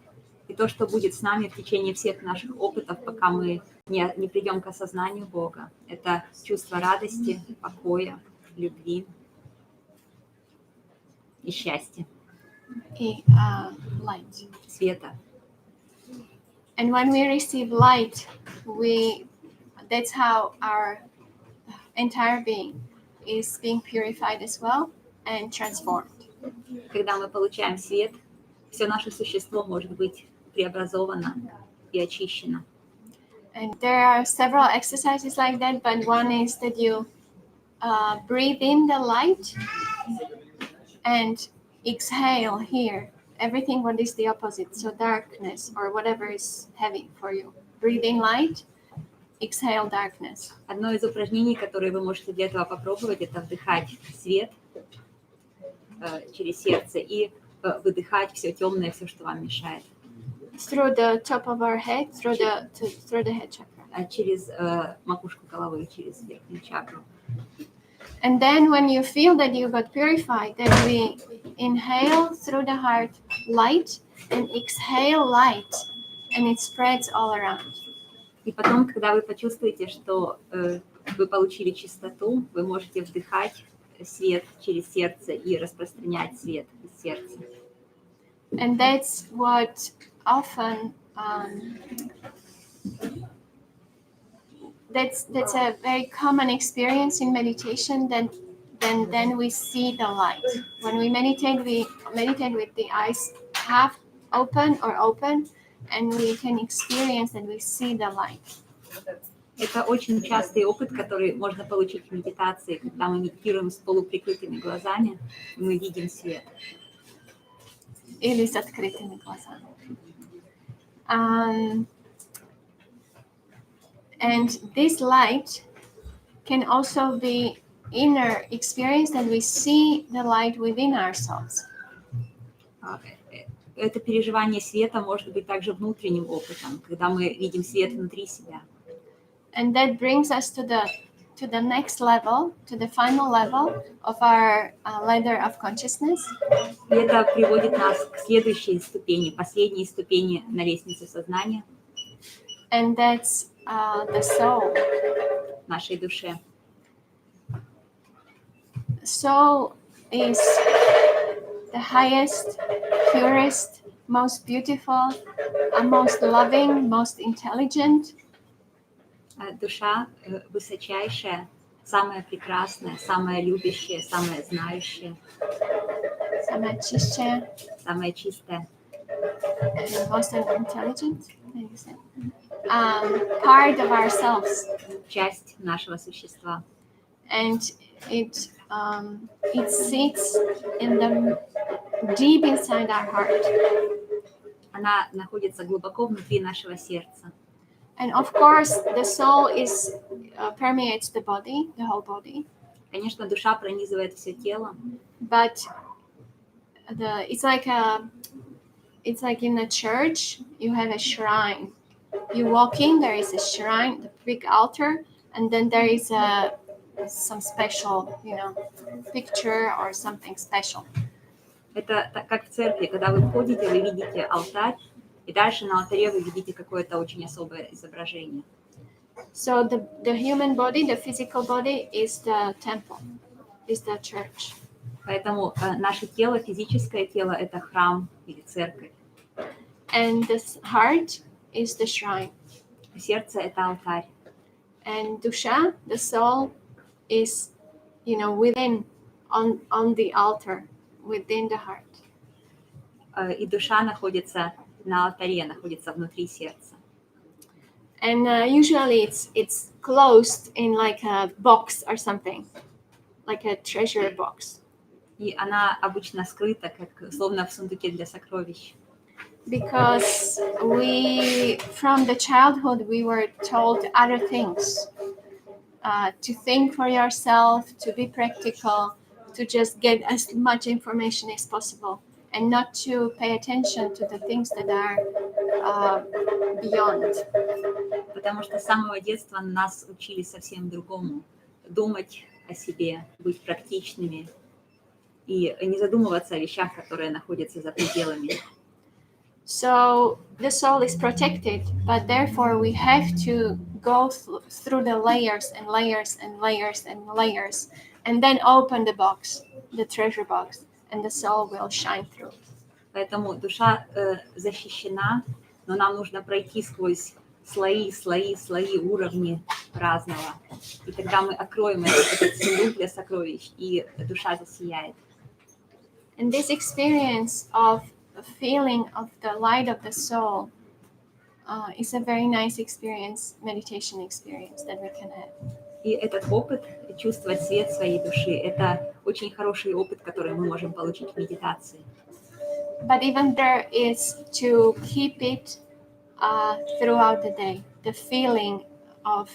и то, что будет с нами в течение всех наших опытов, пока мы не придем к осознанию Бога, это чувство радости, покоя, любви и счастья, И light. света. And when we receive light, that's how our entire being is being purified as well and transformed. Когда мы получаем свет, все наше существо может быть преобразовано и очищено. And there are several exercises like that, but one is that you breathe in the light and exhale here everything what is the opposite, so darkness or whatever is heavy for you. Breathe in light, exhale darkness. Одно из упражнений, которые вы можете для этого попробовать, это вдыхать свет через сердце и выдыхать все темное, все, что вам мешает. Through the top of our head, through the head chakra. Через макушку головы, через верхнюю чакру. And then when you feel that you got purified, then we inhale through the heart light and exhale light, and it spreads all around. И потом, когда вы почувствуете, что вы получили чистоту, вы можете вдыхать свет через сердце и распространять свет из сердца. And that's what often that's a very common experience in meditation. Then we see the light. When we meditate with the eyes half open or open, and we can experience that we see the light. Это очень частый опыт, который можно получить в медитации, когда мы медитируем с полуприкрытыми глазами, и мы видим свет. Или с открытыми глазами. And this light can also be inner experience, that we see the light within ourselves. это переживание света может быть также внутренним опытом, когда мы видим свет внутри себя. And that brings us to the next level, to the final level of our ladder of consciousness. И это приводит нас к следующей ступени, последней ступени на лестнице сознания, And that's the soul. нашей душе. Soul is the highest, purest, most beautiful, most loving, most intelligent. Душа высочайшая, самая прекрасная, самая любящая, самая знающая, Самая чистая, самая чистая, and most intelligent. Part of ourselves, часть нашего существа. and it sits in the deep inside our heart. Она находится глубоко внутри нашего сердца. And of course, the soul permeates the body, the whole body. Конечно, душа пронизывает все тело, But it's like in a church, you have a shrine. You walk in, there is a shrine, the big altar, and then there is some special, picture or something special. это как в церкви, когда вы входите, вы видите алтарь, и дальше на алтаре вы видите какое-то очень особое изображение. So the human body, the physical body, is the temple, is the church. Поэтому наше тело, физическое тело, это храм или церковь. And the heart is the shrine. Сердце это алтарь. And dusha, the soul, is, within, on the altar, within the heart. И душа находится на алтаре, находится внутри сердца. And usually it's closed in like a box or something, like a treasure box. И она обычно скрыта, как словно в сундуке для сокровищ. Because from the childhood, we were told other things. To think for yourself, to be practical, to just get as much information as possible, and not to pay attention to the things that are beyond. Потому что с самого детства нас учили совсем другому. Думать о себе, быть практичными и не задумываться о вещах, которые находятся за пределами. So the soul is protected, but therefore we have to go through the layers and layers and layers and layers, and then open the box, the treasure box, and the soul will shine through. Поэтому душа защищена, но нам нужно пройти сквозь слои, уровни разного. И тогда мы откроем этот сундук для сокровищ, и душа засияет. And this experience of a feeling of the light of the soul is a very nice experience, meditation experience that we can have. И этот опыт, чувствовать свет своей души, это очень хороший опыт, который мы можем получить в медитации. But even there is to keep it throughout the day, the feeling of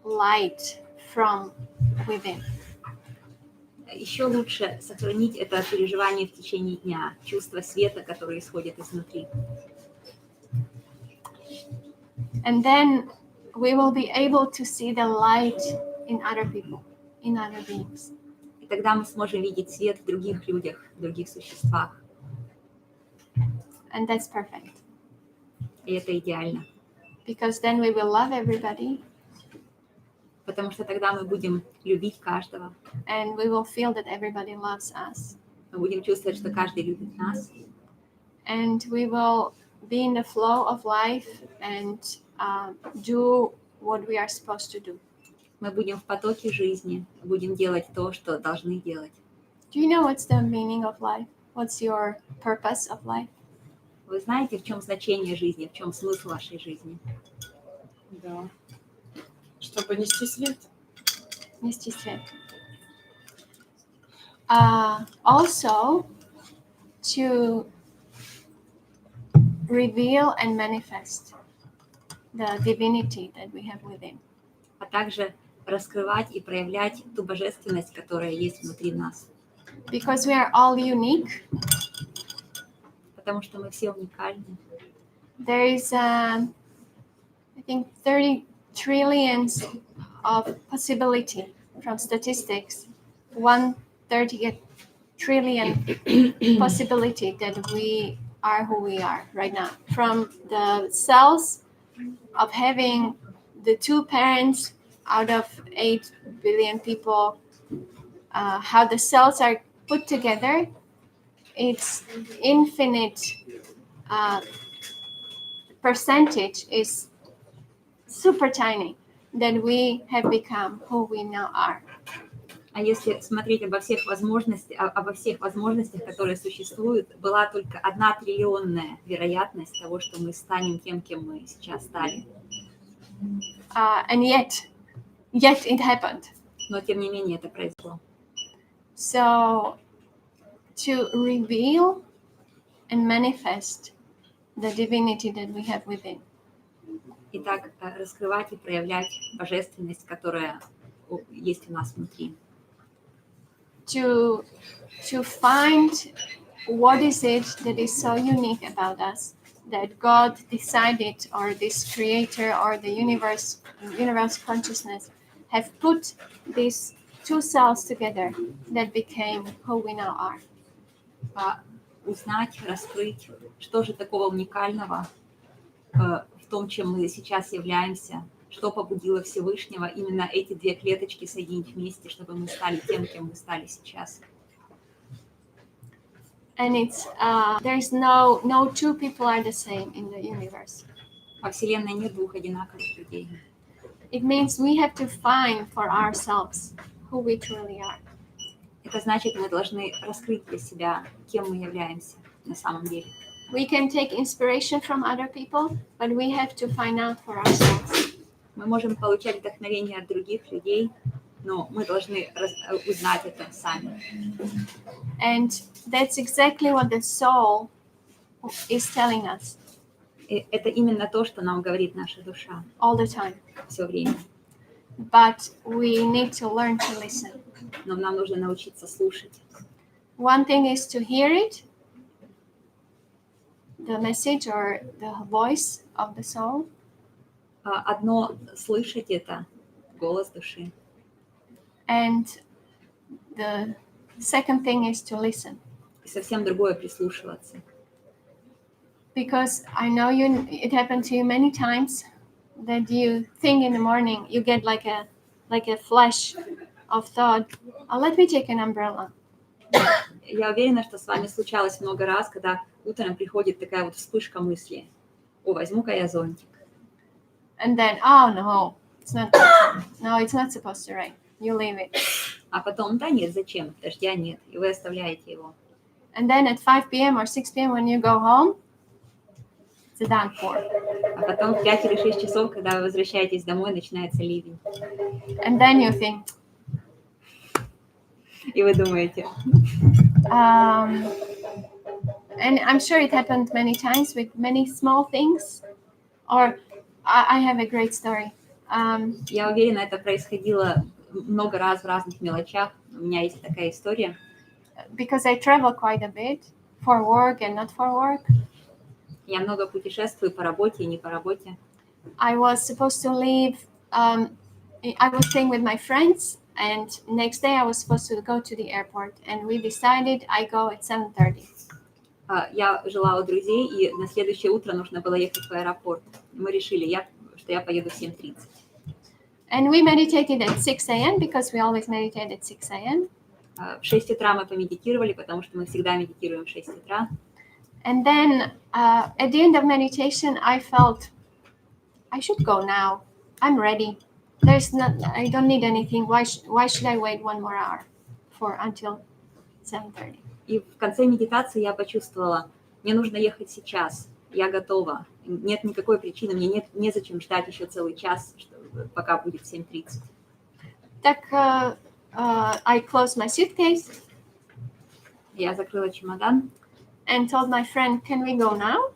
light from within. Еще лучше сохранить это переживание в течение дня, чувство света, которое исходит изнутри. And then we will be able to see the light in other people, in other beings. И тогда мы сможем видеть свет в других людях, в других существах. And that's perfect. И это идеально. Because then we will love everybody. Потому что тогда мы будем любить каждого. And we will feel that everybody loves us. Мы будем чувствовать, что каждый любит нас. And we will be in the flow of life and do what we are supposed to do. Мы будем в потоке жизни, будем делать то, что должны делать. Do you know what's the meaning of life? What's your purpose of life? Вы знаете, в чем значение жизни, в чем смысл вашей жизни? Да. Чтобы нести свет. Нести свет. Also, to reveal and manifest the divinity that we have within. А также раскрывать и проявлять ту божественность, которая есть внутри нас. Because we are all unique. потому что мы все уникальны. There is, I think, 30 trillions of possibility from statistics. 1/30 trillion possibility that we are who we are right now. From the cells of having the two parents out of 8 billion people, how the cells are put together, it's infinite percentage is super tiny that we have become who we now are. А если смотреть обо всех возможностях, которые существуют, была только 1 триллионная вероятность того, что мы станем тем, кем мы сейчас стали. And yet it happened. Но тем не менее это произошло. So to reveal and manifest the divinity that we have within. Итак, раскрывать и проявлять божественность, которая есть у нас внутри. To find what is it that is so unique about us that God decided, or this creator or the universe consciousness have put these two cells together that became who we now are. Узнать, раскрыть, что же такого уникального в том, чем мы сейчас являемся, что побудило Всевышнего именно эти 2 клеточки соединить вместе, чтобы мы стали тем, кем мы стали сейчас. And it's there's no two people are the same in the universe. Во Вселенной нет 2 одинаковых людей. It means we have to find for ourselves who we truly are. Это значит, мы должны раскрыть для себя, кем мы являемся на самом деле. We can take inspiration from other people, but we have to find out for ourselves. Мы можем получать вдохновение от других людей, но мы должны узнать это сами. And that's exactly what the soul is telling us. И это именно то, что нам говорит наша душа All the time. все время. But we need to learn to listen. Но нам нужно научиться слушать. One thing is to hear it, the message or the voice of the soul. Одно слышать это голос души. And the second thing is to listen. И совсем другое прислушиваться. Because I know it happened to you many times that you think in the morning, you get like a flash of thought, oh, let me take an umbrella. Я уверена, что с вами случалось много раз, когда утром приходит такая вот вспышка мысли. О, возьму-ка я зонтик. And then, oh no, it's not supposed to rain. You leave it. А потом, да нет, зачем? Дождя нет. И вы оставляете его. And then at 5 p.m. or 6 p.m. when you go home, it's a downpour. А потом в 5 или 6 часов, когда вы возвращаетесь домой, начинается ливень. And then you think, И вы думаете. and I'm sure it happened many times with many small things. Or I have a great story. Я уверена, это происходило много раз в разных мелочах. У меня есть такая история. Because I travel quite a bit for work and not for work. Я много путешествую по работе и не по работе. I was supposed to leave. I was staying with my friends, and next day I was supposed to go to the airport. And we decided I go at 7:30. Я жила у друзей, и на следующее утро нужно было ехать в аэропорт. Мы решили, что я поеду в 7:30. And we meditated at 6 a.m. because we always meditate at 6 a.m. В 6 утра мы помедитировали, потому что мы всегда медитируем в 6 утра. And then at the end of meditation, I felt I should go now. I'm ready. I don't need anything. Why should I wait 1 more hour until 7:30? И в конце медитации я почувствовала, мне нужно ехать сейчас. Я готова. Нет никакой причины, мне незачем ждать еще целый час, пока будет 7:30. Так, I closed my suitcase. Я закрыла чемодан. And told my friend, can we go now?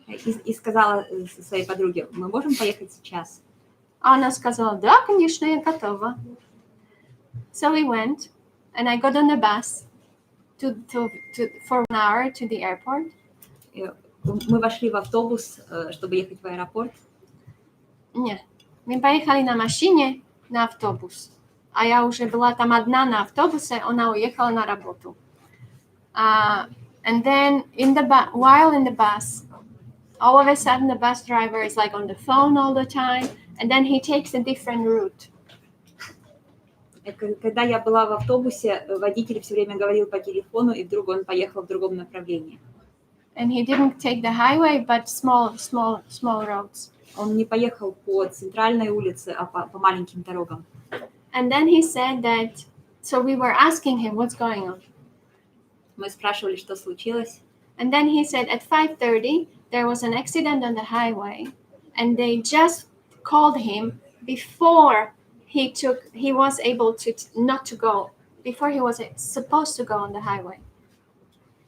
И сказала своей подруге, мы можем поехать сейчас? Она сказала, да, конечно, я готова. So we went, and I got on the bus, for 1 hour to the airport. Мы вошли в автобус, чтобы ехать в аэропорт. Nie. My pojechali na maszynie na автобус. A ja już była tam одна na автобусе, ona ujechała na работу. And then while in the bus, all of a sudden the bus driver is like on the phone all the time, and then he takes a different route. Когда я была в автобусе, водитель все время говорил по телефону, и вдруг он поехал в другом направлении. And he didn't take the highway, but small roads. Он не поехал по центральной улице, а по маленьким дорогам. And then he said that, so we were asking him what's going on. Мы спрашивали, что случилось. And then he said at 5:30 there was an accident on the highway, and they just called him before he was able to not to go, before he was supposed to go on the highway.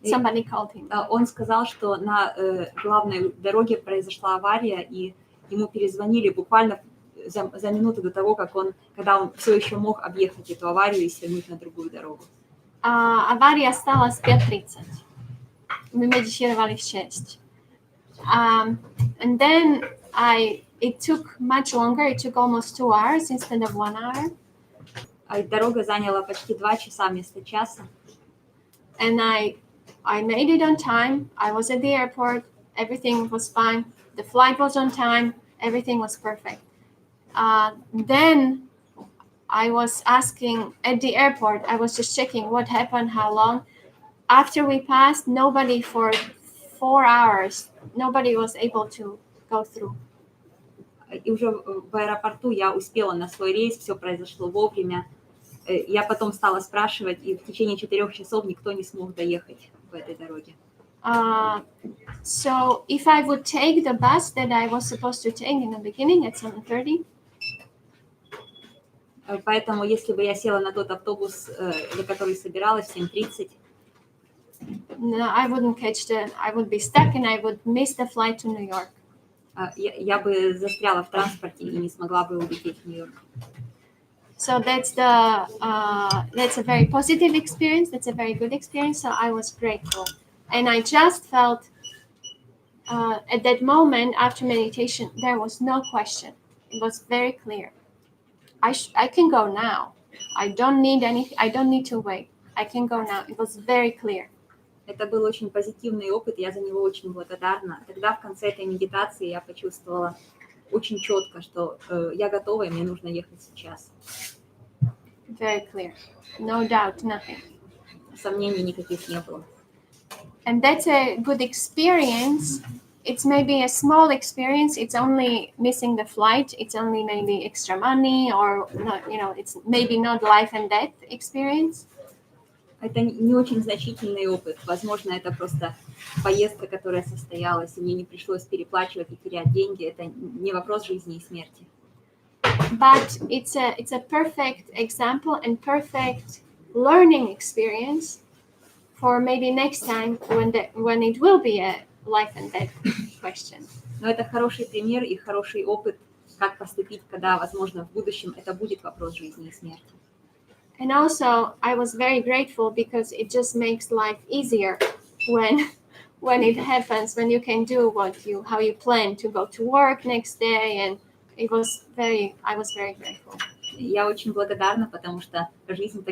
Somebody called him. Он сказал, что на главной дороге произошла авария, и ему перезвонили буквально за минуту до того, когда он все еще мог объехать эту аварию и свернуть на другую дорогу. Авария стала в 5:30. Мы медитировали в 6. And then it took much longer. It took almost 2 hours instead of 1 hour. Дорога заняла почти 2 часа вместо часа. And I made it on time. I was at the airport. Everything was fine. The flight was on time. Everything was perfect. Then I was asking at the airport, I was just checking what happened, how long. After we passed, nobody for 4 hours, nobody was able to go through. И уже в аэропорту я успела на свой рейс, все произошло вовремя. Я потом стала спрашивать, и в течение 4 часов никто не смог доехать по этой дороге. So if I would take the bus that I was supposed to take in the beginning at 7:30, поэтому если бы я села на тот автобус, за который собиралась, в 7:30, no, I would be stuck and I would miss the flight to New York. Я бы застряла в транспорте и не смогла бы улететь в Нью-Йорк. So that's a very positive experience. That's a very good experience. So I was grateful, and I just felt at that moment after meditation there was no question. It was very clear. I can go now. I don't need to wait. I can go now. It was very clear. Это был очень позитивный опыт, я за него очень благодарна. Тогда в конце этой медитации я почувствовала очень четко, что я готова, и мне нужно ехать сейчас. Very clear. No doubt, nothing. Сомнений никаких не было. And that's a good experience. It's maybe a small experience. It's only missing the flight. It's only maybe extra money or not, it's maybe not life and death experience. Это не очень значительный опыт. Возможно, это просто поездка, которая состоялась, и мне не пришлось переплачивать и терять деньги. Это не вопрос жизни и смерти. But it's a perfect example and perfect learning experience for maybe next time when it will be a life and death question. Но это хороший пример и хороший опыт, как поступить, когда, возможно, в будущем это будет вопрос жизни и смерти. And also, I was very grateful because it just makes life easier when it happens, when you can do how you plan to go to work next day, and I was very grateful. Я очень благодарна, потому что жизнь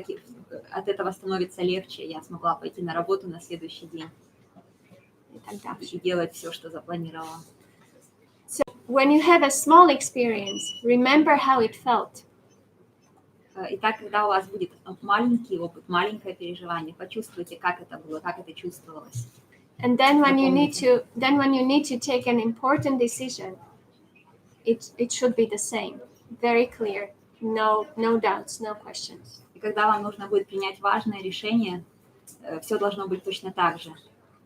от этого становится легче. Я смогла пойти на работу на следующий день и делать все, что запланировала. So when you have a small experience, remember how it felt. Итак, когда у вас будет маленький опыт, маленькое переживание, почувствуйте, как это было, как это чувствовалось. And then when you need to take an important decision, it should be the same, very clear, no doubts, no questions. И когда вам нужно будет принять важное решение, все должно быть точно так же.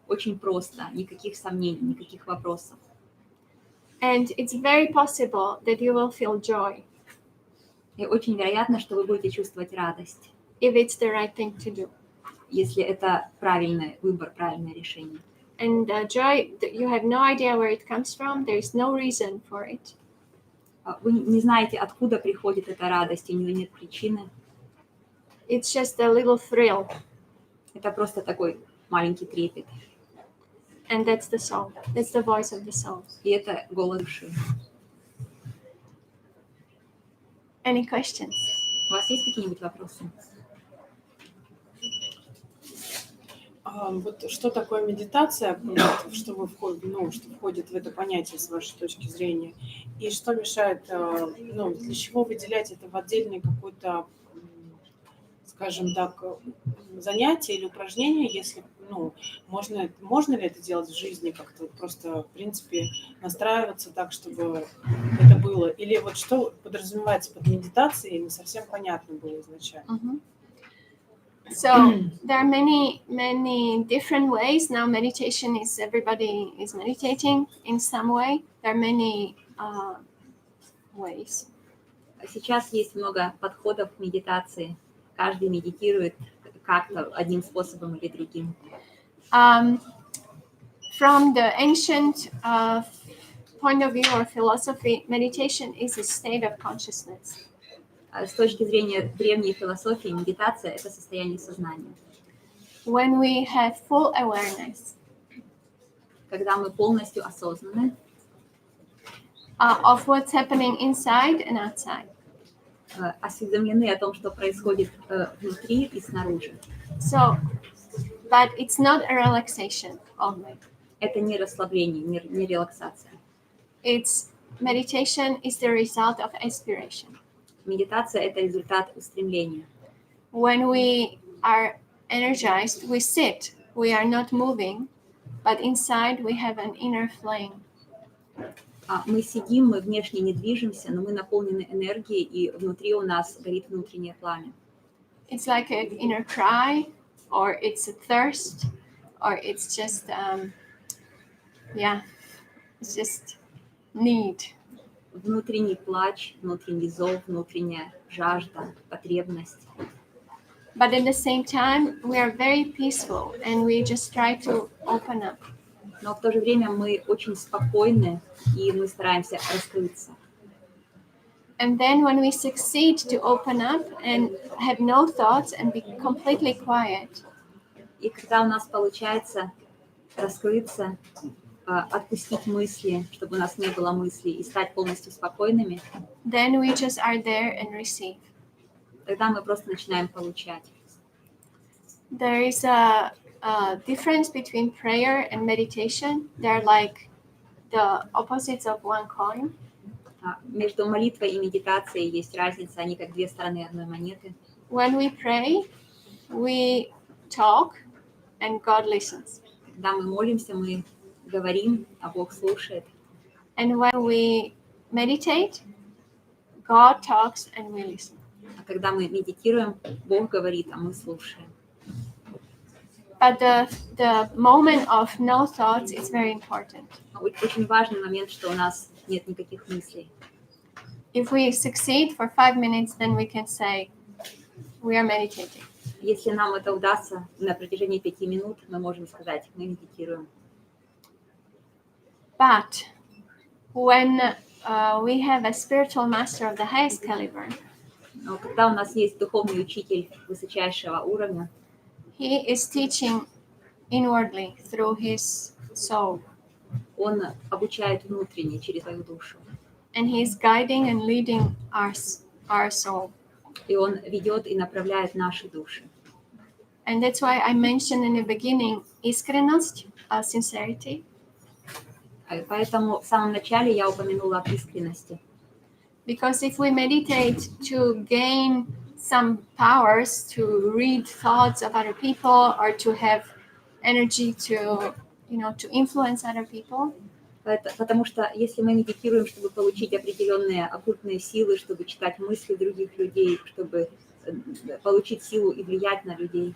Очень просто, никаких сомнений, никаких вопросов. And it's very possible that you will feel joy. И очень вероятно, что вы будете чувствовать радость. If it's the right thing to do. Если это правильный выбор, правильное решение. And joy, you have no idea where it comes from. There is no reason for it. Вы не знаете, откуда приходит эта радость, у нее нет причины. It's just a little thrill. Это просто такой маленький трепет. And that's the soul. That's the voice of the soul. И это голос души. Any questions? У вас есть какие-нибудь вопросы? Вот что такое медитация, вот, что входит в это понятие с вашей точки зрения, и что мешает, для чего выделять это в отдельный какой-то, скажем так, занятие или упражнение, если, можно ли это делать в жизни как-то, просто, в принципе, настраиваться так, чтобы это было, или вот что подразумевается под медитацией, не совсем понятно было изначально. Mm-hmm. So there are many different ways. Now meditation is, everybody is meditating in some way. There are many ways. Сейчас есть много подходов к медитации. Каждый медитирует как-то одним способом или другим. From the ancient point of view or philosophy, meditation is a state of consciousness. С точки зрения древней философии, медитация – это состояние сознания. When we have full awareness, когда мы полностью осознаны of what's happening inside and outside. Осведомлены о том, что происходит внутри и снаружи. So, but it's not a relaxation only. Это не расслабление, не релаксация. It's meditation is the result of aspiration. Медитация – это результат устремления. When we are energized, we sit. We are not moving, but inside we have an inner flame. Мы сидим, мы внешне не движемся, но мы наполнены энергией, и внутри у нас горит внутреннее пламя. It's like an inner cry, or it's a thirst, or it's just, it's just need. Внутренний плач, внутренний зов, внутренняя жажда, потребность. But at the same time, we are very peaceful, and we just try to open up. Но в то же время мы очень спокойны, и мы стараемся раскрыться. And then when we succeed to open up and have no thoughts and be completely quiet, и когда у нас получается раскрыться, отпустить мысли, чтобы у нас не было мыслей, и стать полностью спокойными, then we just are there and receive. Тогда мы просто начинаем получать. There is a difference between prayer and meditation. They're like the opposites of one coin. Между молитвой и медитацией есть разница, они как две стороны одной монеты. When we pray, we talk and God listens. Когда мы молимся, мы говорим, а Бог слушает. And when we meditate, God talks and we listen. А когда мы медитируем, Бог говорит, а мы слушаем. But the moment of no thoughts is very important. Очень важный момент, что у нас нет никаких мыслей. If we succeed for 5 minutes, then we can say we are meditating. Если нам это удастся на протяжении 5 минут, мы можем сказать, мы медитируем. But when we have a spiritual master of the highest caliber, но когда у нас есть духовный учитель высочайшего уровня, he is teaching inwardly through his soul. Он обучает внутренне через свою душу. And he is guiding and leading our soul. И он ведет и направляет наши души. And that's why I mentioned in the beginning искренность, sincerity. Поэтому в самом начале я упомянула об искренности. Because if we meditate to gain some powers, to read thoughts of other people, or to have energy to influence other people, потому что если мы медитируем, чтобы получить определенные оккультные силы, чтобы читать мысли других людей, чтобы получить силу и влиять на людей,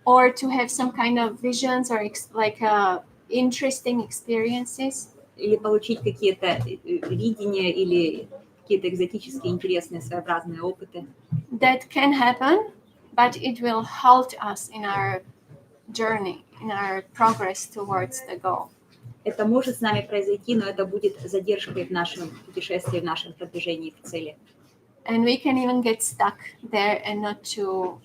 or to have some kind of visions or interesting experiences, или получить какие-то видения или какие-то экзотические, интересные, своеобразные опыты. That can happen, but it will halt us in our journey, in our progress towards the goal. Это может с нами произойти, но это будет задержкой в нашем путешествии, в нашем продвижении к цели. And we can even get stuck there and not to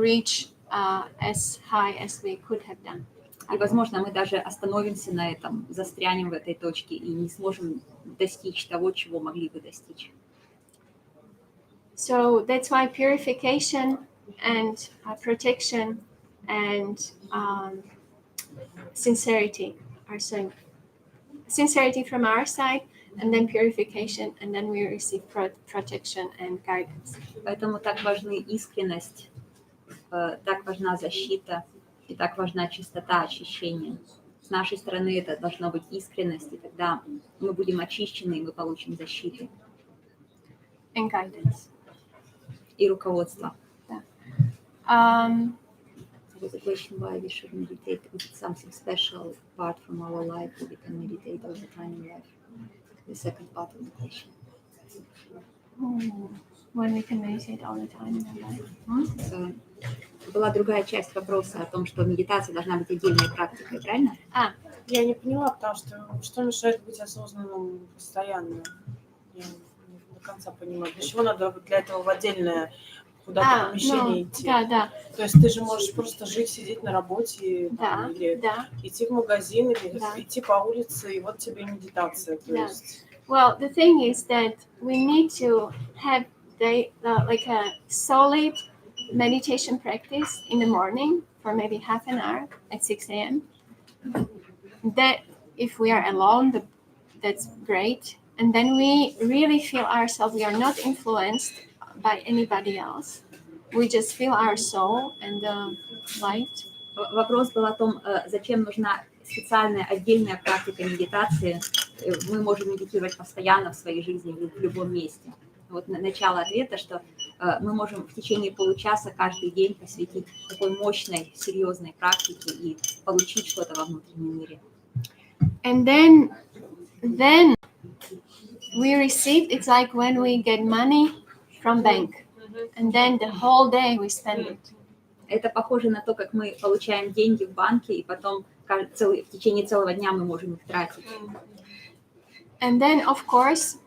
reach as high as we could have done. И, возможно, мы даже остановимся на этом, застрянем в этой точке и не сможем достичь того, чего могли бы достичь. So that's why purification and protection and sincerity are so sincerity from our side, and then purification, and then we receive protection and guidance. Поэтому так важны искренность, так важна защита и так важна чистота очищения. С нашей стороны это должна быть искренность, и тогда мы будем очищены, и мы получим защиту And guidance. и руководство. There was a question why we should meditate. Is it something special apart from our life, or we can meditate all the time in life? The second part of the question. When we can meditate all the time in our life. Была другая часть вопроса о том, что медитация должна быть отдельной практикой, правильно? Я не поняла, потому что мешает быть осознанным постоянно? Я не до конца понимаю. Для чего надо для этого в отдельное куда-то помещение идти? Да. То есть ты же можешь просто жить, сидеть на работе, или Да. идти в магазин, или идти по улице, и вот тебе медитация. То есть... Well, the thing is that we need to have like a solid meditation practice in the morning for maybe half an hour at 6 a.m. That if we are alone, that's great. And then we really feel ourselves, we are not influenced by anybody else. We just feel our soul and the light. Вопрос был о том, зачем нужна специальная отдельная практика медитации. Мы можем медитировать постоянно в своей жизни, в любом месте. Вот начало ответа, что мы можем в течение получаса каждый день посвятить такой мощной, серьезной практике и получить что-то во внутреннем мире. And then we receive, it's like when we get money from bank, and then the whole day we spend it. Это похоже на то, как мы получаем деньги в банке, и потом в течение целого дня мы можем их тратить. And then, of course,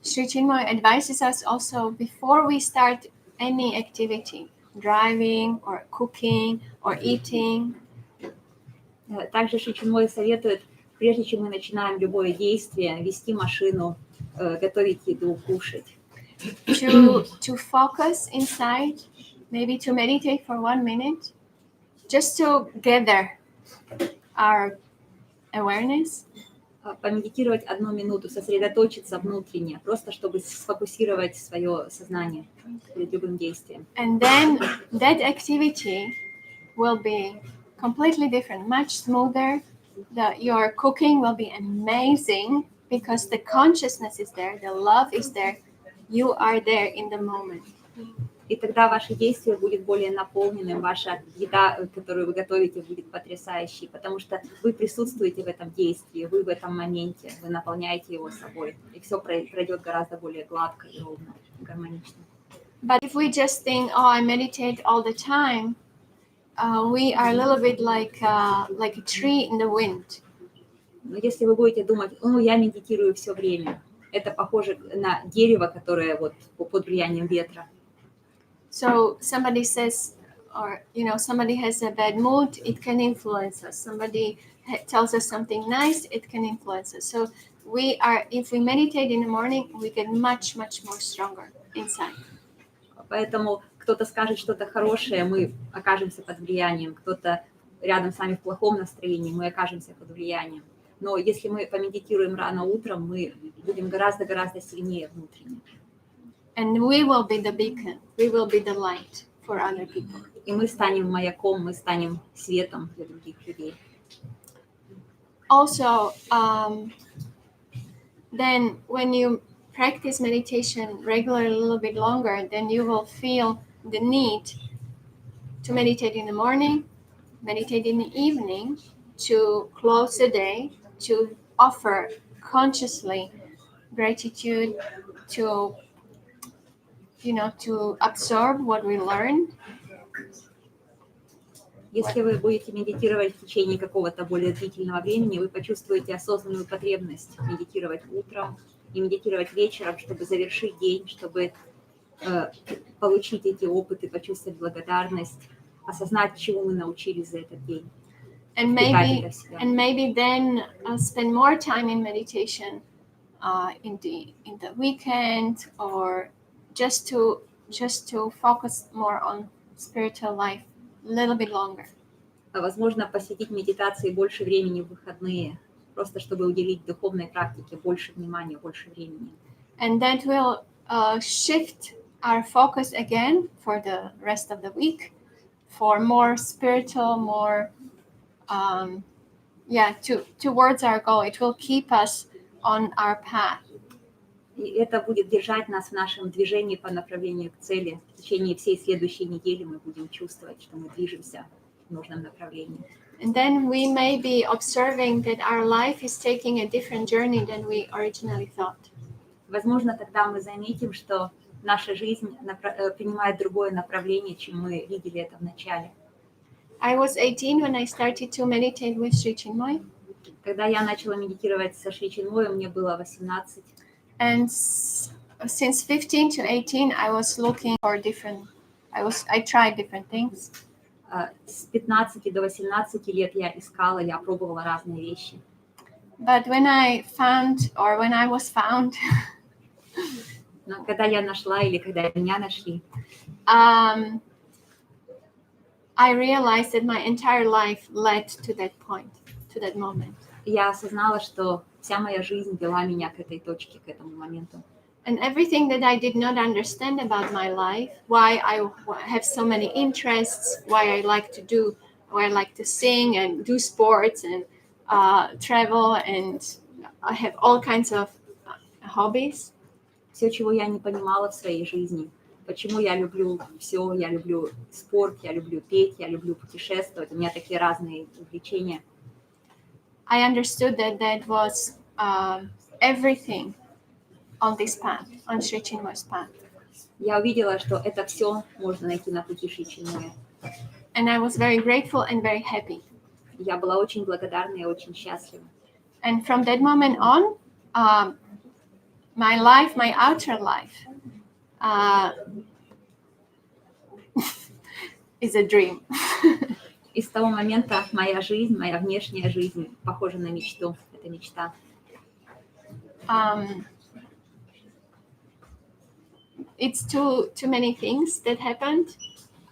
Sri Chinmoy advises us also before we start any activity, driving or cooking or eating. Также Шри Чинмой советует, прежде чем мы начинаем любое действие, вести машину, готовить еду, кушать. To focus inside, maybe to meditate for 1 minute, just to gather our awareness. Помедитировать 1 минуту, сосредоточиться внутренне, просто чтобы сфокусировать свое сознание перед любым действием. And then that activity will be completely different, much smoother. Your cooking will be amazing because the consciousness is there, the love is there, you are there in the moment. И тогда ваше действие будет более наполненным, ваша еда, которую вы готовите, будет потрясающей, потому что вы присутствуете в этом действии, вы в этом моменте, вы наполняете его собой, и все пройдет гораздо более гладко и ровно, гармонично. But if we just think, oh, I meditate all the time, we are a little bit like a tree in the wind. Но если вы будете думать, я медитирую все время, это похоже на дерево, которое вот под влиянием ветра. So somebody says, or somebody has a bad mood, it can influence us. Somebody tells us something nice, it can influence us. So if we meditate in the morning, we get much, much more stronger inside. Поэтому кто-то скажет что-то хорошее, мы окажемся под влиянием. Кто-то рядом с нами в плохом настроении, мы окажемся под влиянием. Но если мы помедитируем рано утром, мы будем гораздо сильнее внутренне. And we will be the beacon, we will be the light for other people. И мы станем маяком, мы станем светом для других людей. Also, then when you practice meditation regularly a little bit longer, then you will feel the need to meditate in the morning, meditate in the evening, to close the day, to offer consciously gratitude, to absorb what we learned. Если вы будете медитировать в течение какого-то более длительного времени, вы почувствуете осознанную потребность медитировать утром и медитировать вечером, чтобы завершить день, чтобы получить эти опыты, почувствовать благодарность, осознать, чему мы научились за этот день. And maybe then spend more time in meditation in the weekend, or just to focus more on spiritual life a little bit longer. Возможно, посвятить медитации больше времени в выходные, просто чтобы уделить духовной практике больше внимания, больше времени. And that will shift our focus again for the rest of the week, for more spiritual, more towards our goal. It will keep us on our path. И это будет держать нас в нашем движении по направлению к цели. В течение всей следующей недели мы будем чувствовать, что мы движемся в нужном направлении. And then we may be observing that our life is taking a different journey than we originally thought. Возможно, тогда мы заметим, что наша жизнь принимает другое направление, чем мы видели это в начале. I was 18 when I started to meditate with Sri Chinmoy. Когда я начала медитировать со Шри Чинмоем, мне было 18. And since 15 to 18, I was looking for I tried different things. С 15 до 18 лет я искала, я пробовала разные вещи. But when I was found, Но когда я нашла или когда меня нашли, I realized that my entire life led to that point, to that moment. Я осознала, что вся моя жизнь вела меня к этой точке, к этому моменту. And everything that I did not understand about my life, why I have so many interests, why I like to sing and do sports and travel, and I have all kinds of hobbies. Все, чего я не понимала в своей жизни, почему я люблю все, я люблю спорт, я люблю петь, я люблю путешествовать, у меня такие разные увлечения. I understood that was everything on this path, on Sri Chinmoy's path. Я увидела, что это все можно найти на пути Шри Чинмоя. And I was very grateful and very happy. Я была очень благодарна и очень счастлива. And from that moment on, my outer life, is a dream. И с того момента моя жизнь, моя внешняя жизнь похожа на мечту. Это мечта. It's too many things that happened.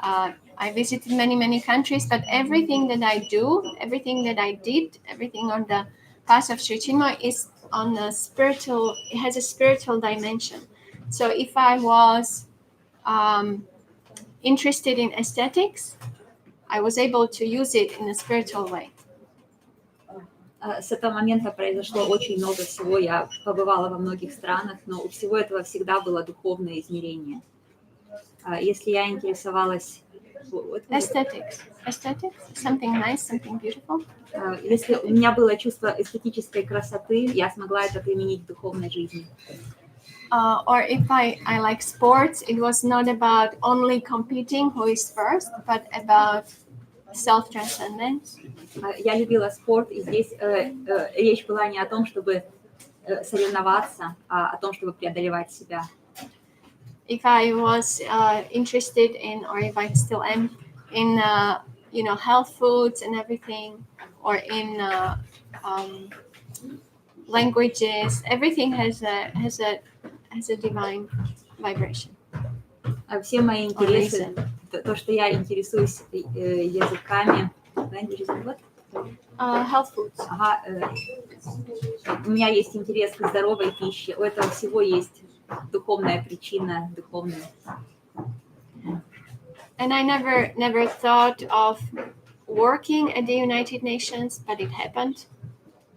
I visited many countries, but everything that I do, everything that I did, everything on the path of Sri Chinmoy is on a spiritual. It has a spiritual dimension. So if I was interested in aesthetics, I was able to use it in a spiritual way. С этого момента произошло очень много всего. Я побывала во многих странах, но у всего этого всегда было духовное измерение. Если я интересовалась... Aesthetics, something nice, something beautiful. Если у меня было чувство эстетической красоты, я смогла это применить в духовной жизни. Or if I like sports, it was not about only competing who is first, but about self-transcendence. Я любила спорт, и здесь речь была не о том, чтобы соревноваться, а о том, чтобы преодолевать себя. If I was interested in, or if I still am, in health foods and everything, or in languages, everything has a divine vibration. Все мои интересы, то, что я интересуюсь языками, Health foods. Ага, у меня есть интерес к здоровой пище, у этого всего есть духовная причина, духовная. And I never thought of working at the United Nations, but it happened.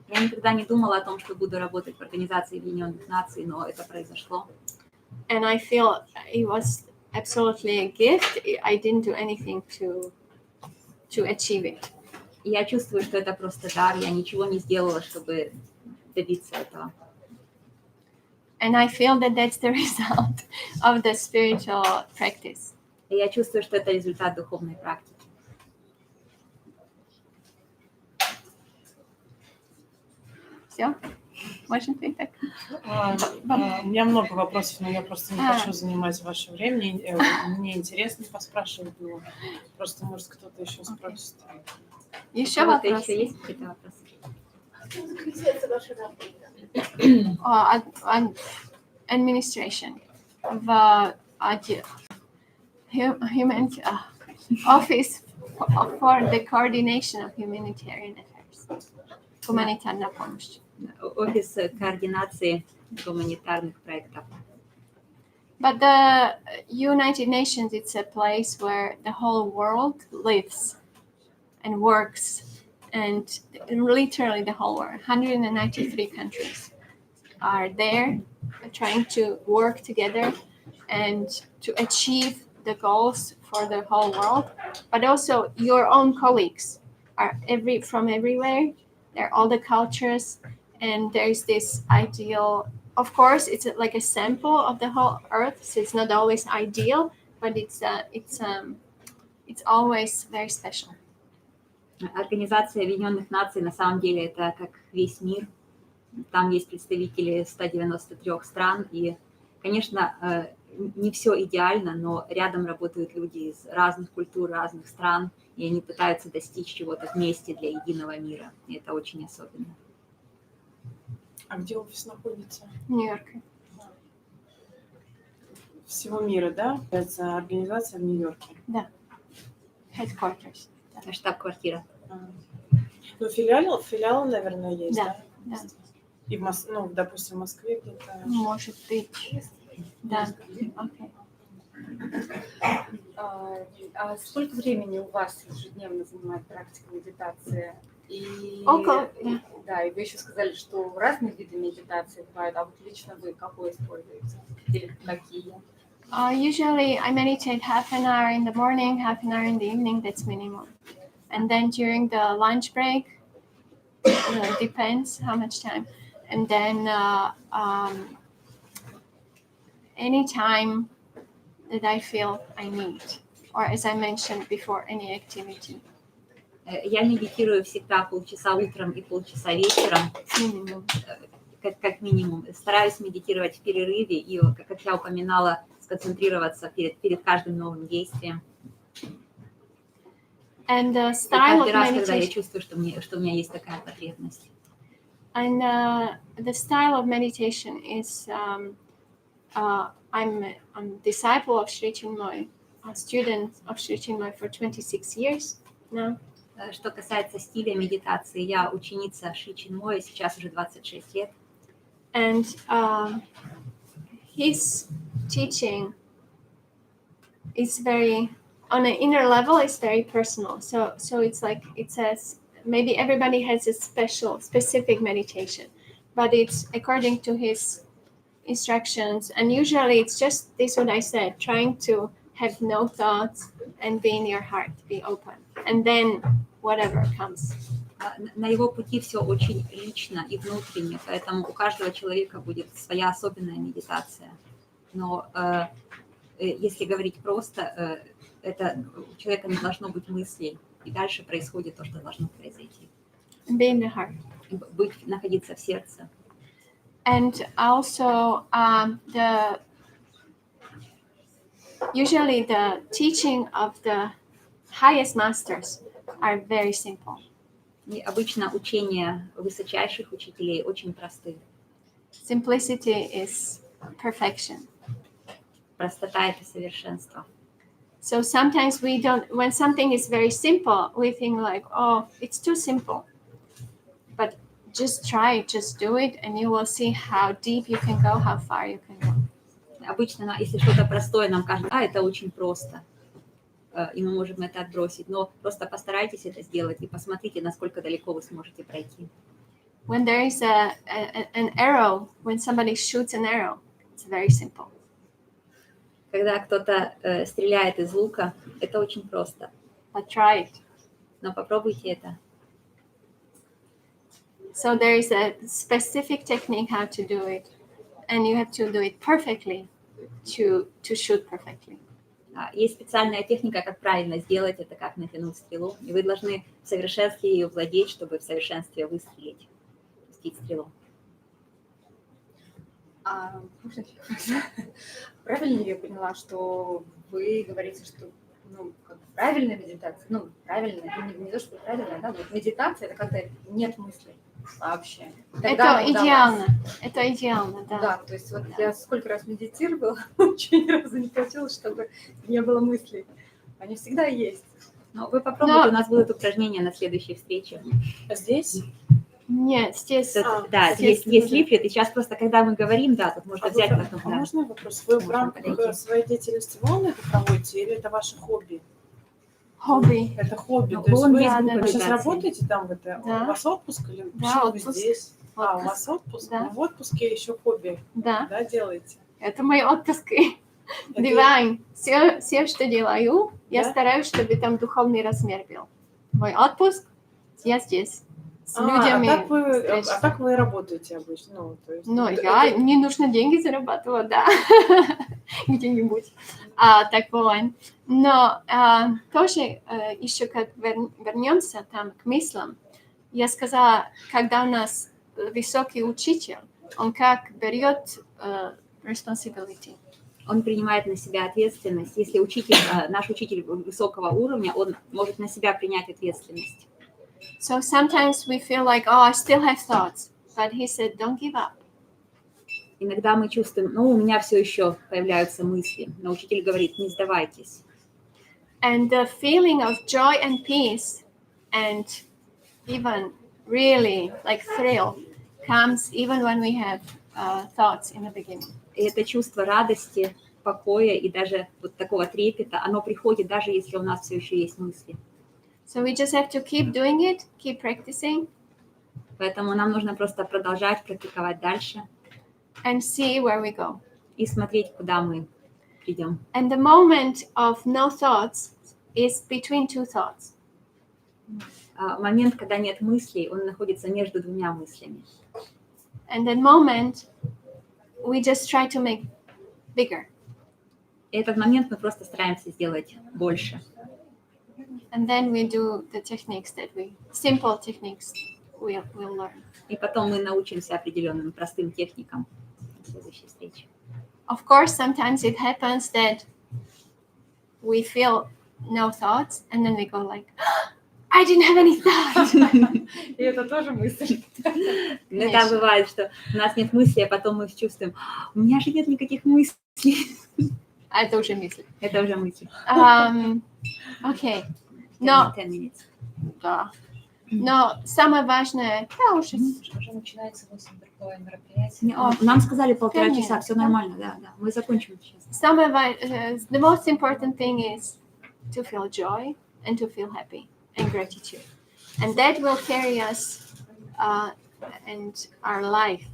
Я никогда не думала о том, что буду работать в Организации Объединенных Наций, но это произошло. And I feel it was absolutely a gift. I didn't do anything to achieve it. Я чувствую, что это просто дар. Я ничего не сделала, чтобы добиться этого. And I feel that that's the result of the spiritual practice. И я чувствую, что это результат духовной практики. Все? Может быть так. У меня много вопросов, но я просто не хочу занимать ваше время. Мне интересно поспрашивать, но просто, может, кто-то еще спросит. Еще кого-то вопрос? еще есть какие-то вопросы? Administration в human office for the coordination of humanitarian affairs. Гуманитарная помощь. Офис координации гуманитарных проектов. But the United Nations, it's a place where the whole world lives and works, and literally the whole world, 193 countries are there trying to work together and to achieve the goals for the whole world. But also your own colleagues are from everywhere. They're all the cultures, and there's this ideal. Of course, it's like a sample of the whole Earth, so it's not always ideal, but it's always very special. Организация Объединенных Наций на самом деле это как весь мир. Там есть представители 193 стран, и, конечно, не все идеально, но рядом работают люди из разных культур, разных стран, и они пытаются достичь чего-то вместе для единого мира, и это очень особенно. А где офис находится? В Нью-Йорке. Всего мира, да? Это организация в Нью-Йорке. Да. Headquarters. Штаб-квартира. Ну, филиалы, наверное, есть, Да, да? да. И допустим, в Москве где-то. Может быть. Да. Окей. А сколько времени у вас ежедневно занимает практика медитации? И, Около, да, и вы еще сказали, что разные виды медитации бывают, а вот лично вы какой используете? Или какие? Usually I meditate half an hour in the morning, half an hour in the evening, that's minimum. And then during the lunch break, it depends how much time. And then any time that I feel I need, or as I mentioned before, any activity. Я медитирую всегда полчаса утром и полчаса вечером, Minimum. как минимум. Стараюсь медитировать в перерыве и, как я упоминала, сконцентрироваться перед каждым новым действием. And the И style каждый of раз, когда я meditation. чувствую, что у меня есть такая потребность. And the style of meditation is, I'm a disciple of Sri Chinmoy, a student of Sri Chinmoy for 26 years now. Что касается стиля медитации, я ученица Шри Чинмоя, сейчас уже 26 лет. And his teaching is very, on an inner level, it's very personal. So it's like, it says, maybe everybody has a specific meditation, but it's according to his instructions. And usually it's just this, what I said, trying to have no thoughts and be in your heart, be open. And then whatever comes. На его пути все очень лично и внутренне, поэтому у каждого человека будет своя особенная медитация. Но если говорить просто, это у человека не должно быть мыслей, и дальше происходит то, что должно произойти. Be in the heart. Находиться в сердце. And also usually the teaching of the highest masters are very simple. И обычно учения высочайших учителей очень просты. Simplicity is perfection. Простота — это совершенство. So sometimes we don't, when something is very simple, we think like, oh, it's too simple. But just try it, just do it, and you will see how deep you can go, how far you can go. Обычно, если что-то простое, нам кажется, это очень просто, и мы можем это отбросить. Но просто постарайтесь это сделать и посмотрите, насколько далеко вы сможете пройти. When there is an arrow, when somebody shoots an arrow, it's very simple. Когда кто-то стреляет из лука, это очень просто. But try it. Но попробуйте это. So there is a specific technique how to do it, and you have to do it perfectly to shoot perfectly. Есть специальная техника, как правильно сделать это, как натянуть стрелу, и вы должны в совершенстве ее владеть, чтобы в совершенстве выстрелить, пустить стрелу. Правильно ли я поняла, что вы говорите, что как бы правильная медитация, правильная, не то, что правильная, да, вот медитация, это когда нет мыслей вообще. Тогда Это идеально. Это идеально, да. Да, то есть вот я сколько раз медитировала, ничего ни разу не получилось, чтобы не было мыслей. Они всегда есть. Но вы попробуйте, у нас будут упражнения на следующей встрече. Здесь? Нет, здесь... Да, здесь есть лифлет, и сейчас просто, когда мы говорим, да, тут можно взять потом. А можно вопрос? Вы в рамках своей деятельности волны это проводите или это ваше хобби? Хобби. Это хобби. Ну, То есть вы да, сейчас да. работаете там в это? Да. У вас отпуск или Да, почему отпуск. вы здесь? Отпуск. У вас отпуск? Да. Но в отпуске еще хобби, Да, да, делаете? это мои отпуски. Это- Дивайн. Все, что делаю, я Да? стараюсь, чтобы там духовный размер был. Мой отпуск, я здесь. С А людьми. так вы работаете обычно? Ну, то есть, Мне нужно деньги зарабатывать, да, где-нибудь. Так бывает. Но тоже еще как вернемся там к мыслям. Я сказала, когда у нас высокий учитель, он как берет responsibility. Он принимает на себя ответственность. Если наш учитель высокого уровня, он может на себя принять ответственность. So sometimes we feel like, I still have thoughts. But he said, don't give up. Иногда мы чувствуем, у меня все еще появляются мысли. Но учитель говорит, не сдавайтесь. And the feeling of joy and peace and even really like thrill comes even when we have thoughts in the beginning. И это чувство радости, покоя и даже вот такого трепета, оно приходит, даже если у нас все еще есть мысли. So we just have to keep doing it, keep practicing. Поэтому нам нужно просто продолжать практиковать дальше. And see where we go. И смотреть, куда мы придем. And the moment of no thoughts is between two thoughts. Момент, когда нет мыслей, он находится между двумя мыслями. And that moment, we just try to make bigger. И этот момент мы просто стараемся сделать больше. And then we do the techniques simple techniques we'll learn. И потом мы научимся определенным простым техникам на следующей встрече. Of course, sometimes it happens that we feel no thoughts, and then we go like, I didn't have any thoughts. И это тоже мысль. Иногда бывает, что у нас нет мыслей, а потом мы чувствуем, у меня же нет никаких мыслей. Это уже мысль. Это уже мысль. Окей. Но 10 minutes. да. Но самое важное, Уже начинается 8 другое мероприятие. Нам сказали 1,5 Конечно. часа, все нормально, да. Мы закончим сейчас. the most important thing is to feel joy and to feel happy and gratitude. And that will carry us and our life.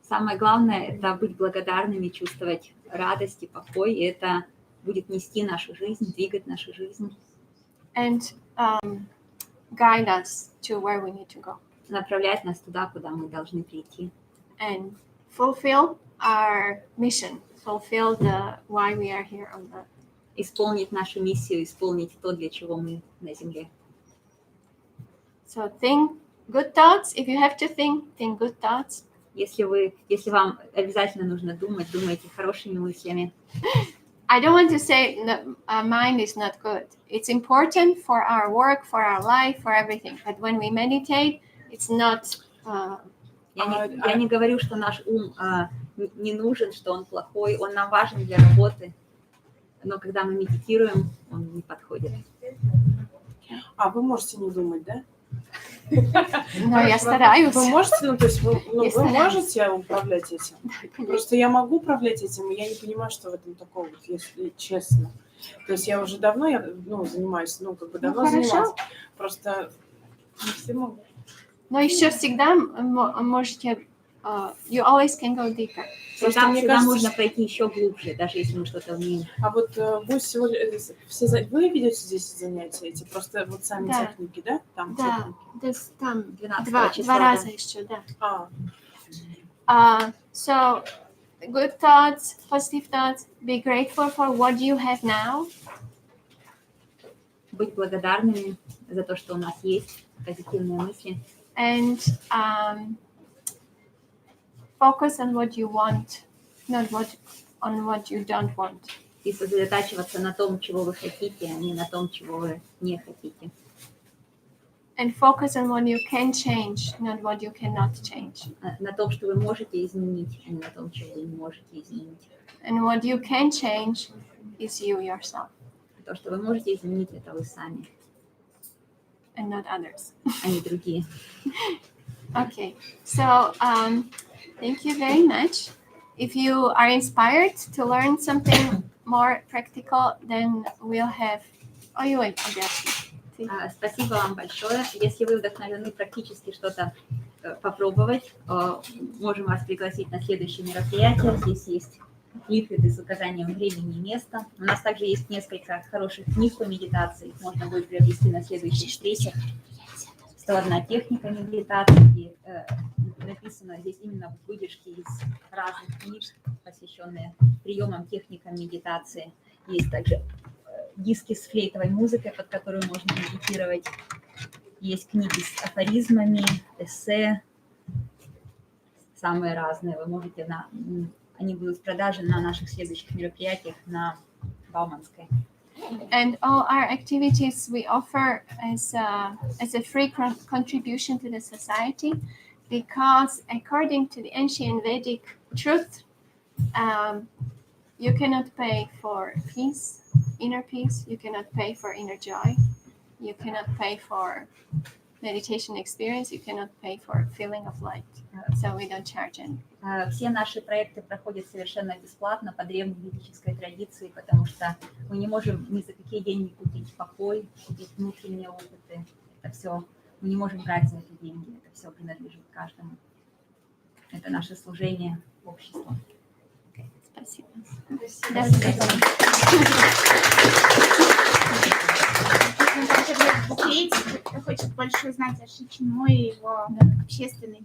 Самое главное – это быть благодарными, чувствовать радость и покой, и это будет нести нашу жизнь, двигать нашу жизнь. And guide us to where we need to go. Направлять нас туда, куда мы должны прийти. And fulfill our mission, fulfill why we are here on earth. Исполнить нашу миссию, исполнить то, для чего мы на земле. So think good thoughts. If you have to think good thoughts. Если вам обязательно нужно думать, думайте хорошими мыслями. I don't want to say that our mind is not good. It's important for our work, for our life, for everything. But when we meditate, it's not... Я не говорю, что наш ум не нужен, что он плохой, он нам важен для работы. Но когда мы медитируем, он не подходит. Вы можете не думать, да? Но я стараюсь. Вы можете, то есть вы можете управлять этим? Просто я могу управлять этим, и я не понимаю, что в этом такого, если честно. То есть я уже давно занимаюсь, давно занималась. Просто не все могут. Но еще всегда можете... you always can go deeper. Просто мне Всегда кажется, можно пройти еще глубже, даже если мы что-то умеем. будет сегодня вы ведете здесь занятия эти, просто вот сами техники, да? Там Да, техники. там 12 числа, два раза еще, да. So, good thoughts, positive thoughts, be grateful for what you have now. Быть благодарными за то, что у нас есть, позитивные мысли. And focus on what you want, not on what you don't want. И сосредотачиваться на том, чего вы хотите, а не на том, чего вы не хотите. And focus on what you can change, not what you cannot change. На том, что вы можете изменить, а не на том, чего вы не можете изменить. And what you can change is you yourself. То, что вы можете изменить, это вы сами, And not others. а не другие. Okay, so thank you very much. If you are inspired to learn something more practical, then we'll have... Ой, Спасибо вам большое. Если вы вдохновлены практически что-то попробовать, можем вас пригласить на следующее мероприятие. Здесь есть лифлеты с указанием времени и места. У нас также есть несколько хороших книг по медитации. Их можно будет приобрести на следующих встречах. 101 техника медитации. Написано здесь именно выдержки из разных книг, посвященные приемам, техникам медитации. Есть также диски с флейтовой музыкой, под которую можно медитировать. Есть книги с афоризмами, эссе, самые разные. Вы можете они будут в продаже на наших следующих мероприятиях на Болванской. And all our activities we offer as a free contribution to the society, because according to the ancient Vedic truth, you cannot pay for peace, inner peace, you cannot pay for inner joy, you cannot pay for meditation experience, you cannot pay for feeling of light. So we don't charge any. Все наши проекты проходят совершенно бесплатно по древней ведической традиции, потому что мы не можем ни за какие деньги купить покой, купить внутренние опыты. Это все, мы не можем брать за это деньги, это все принадлежит каждому. Это наше служение обществу. Спасибо. Кто хочет больше узнать о Шичино и его общественной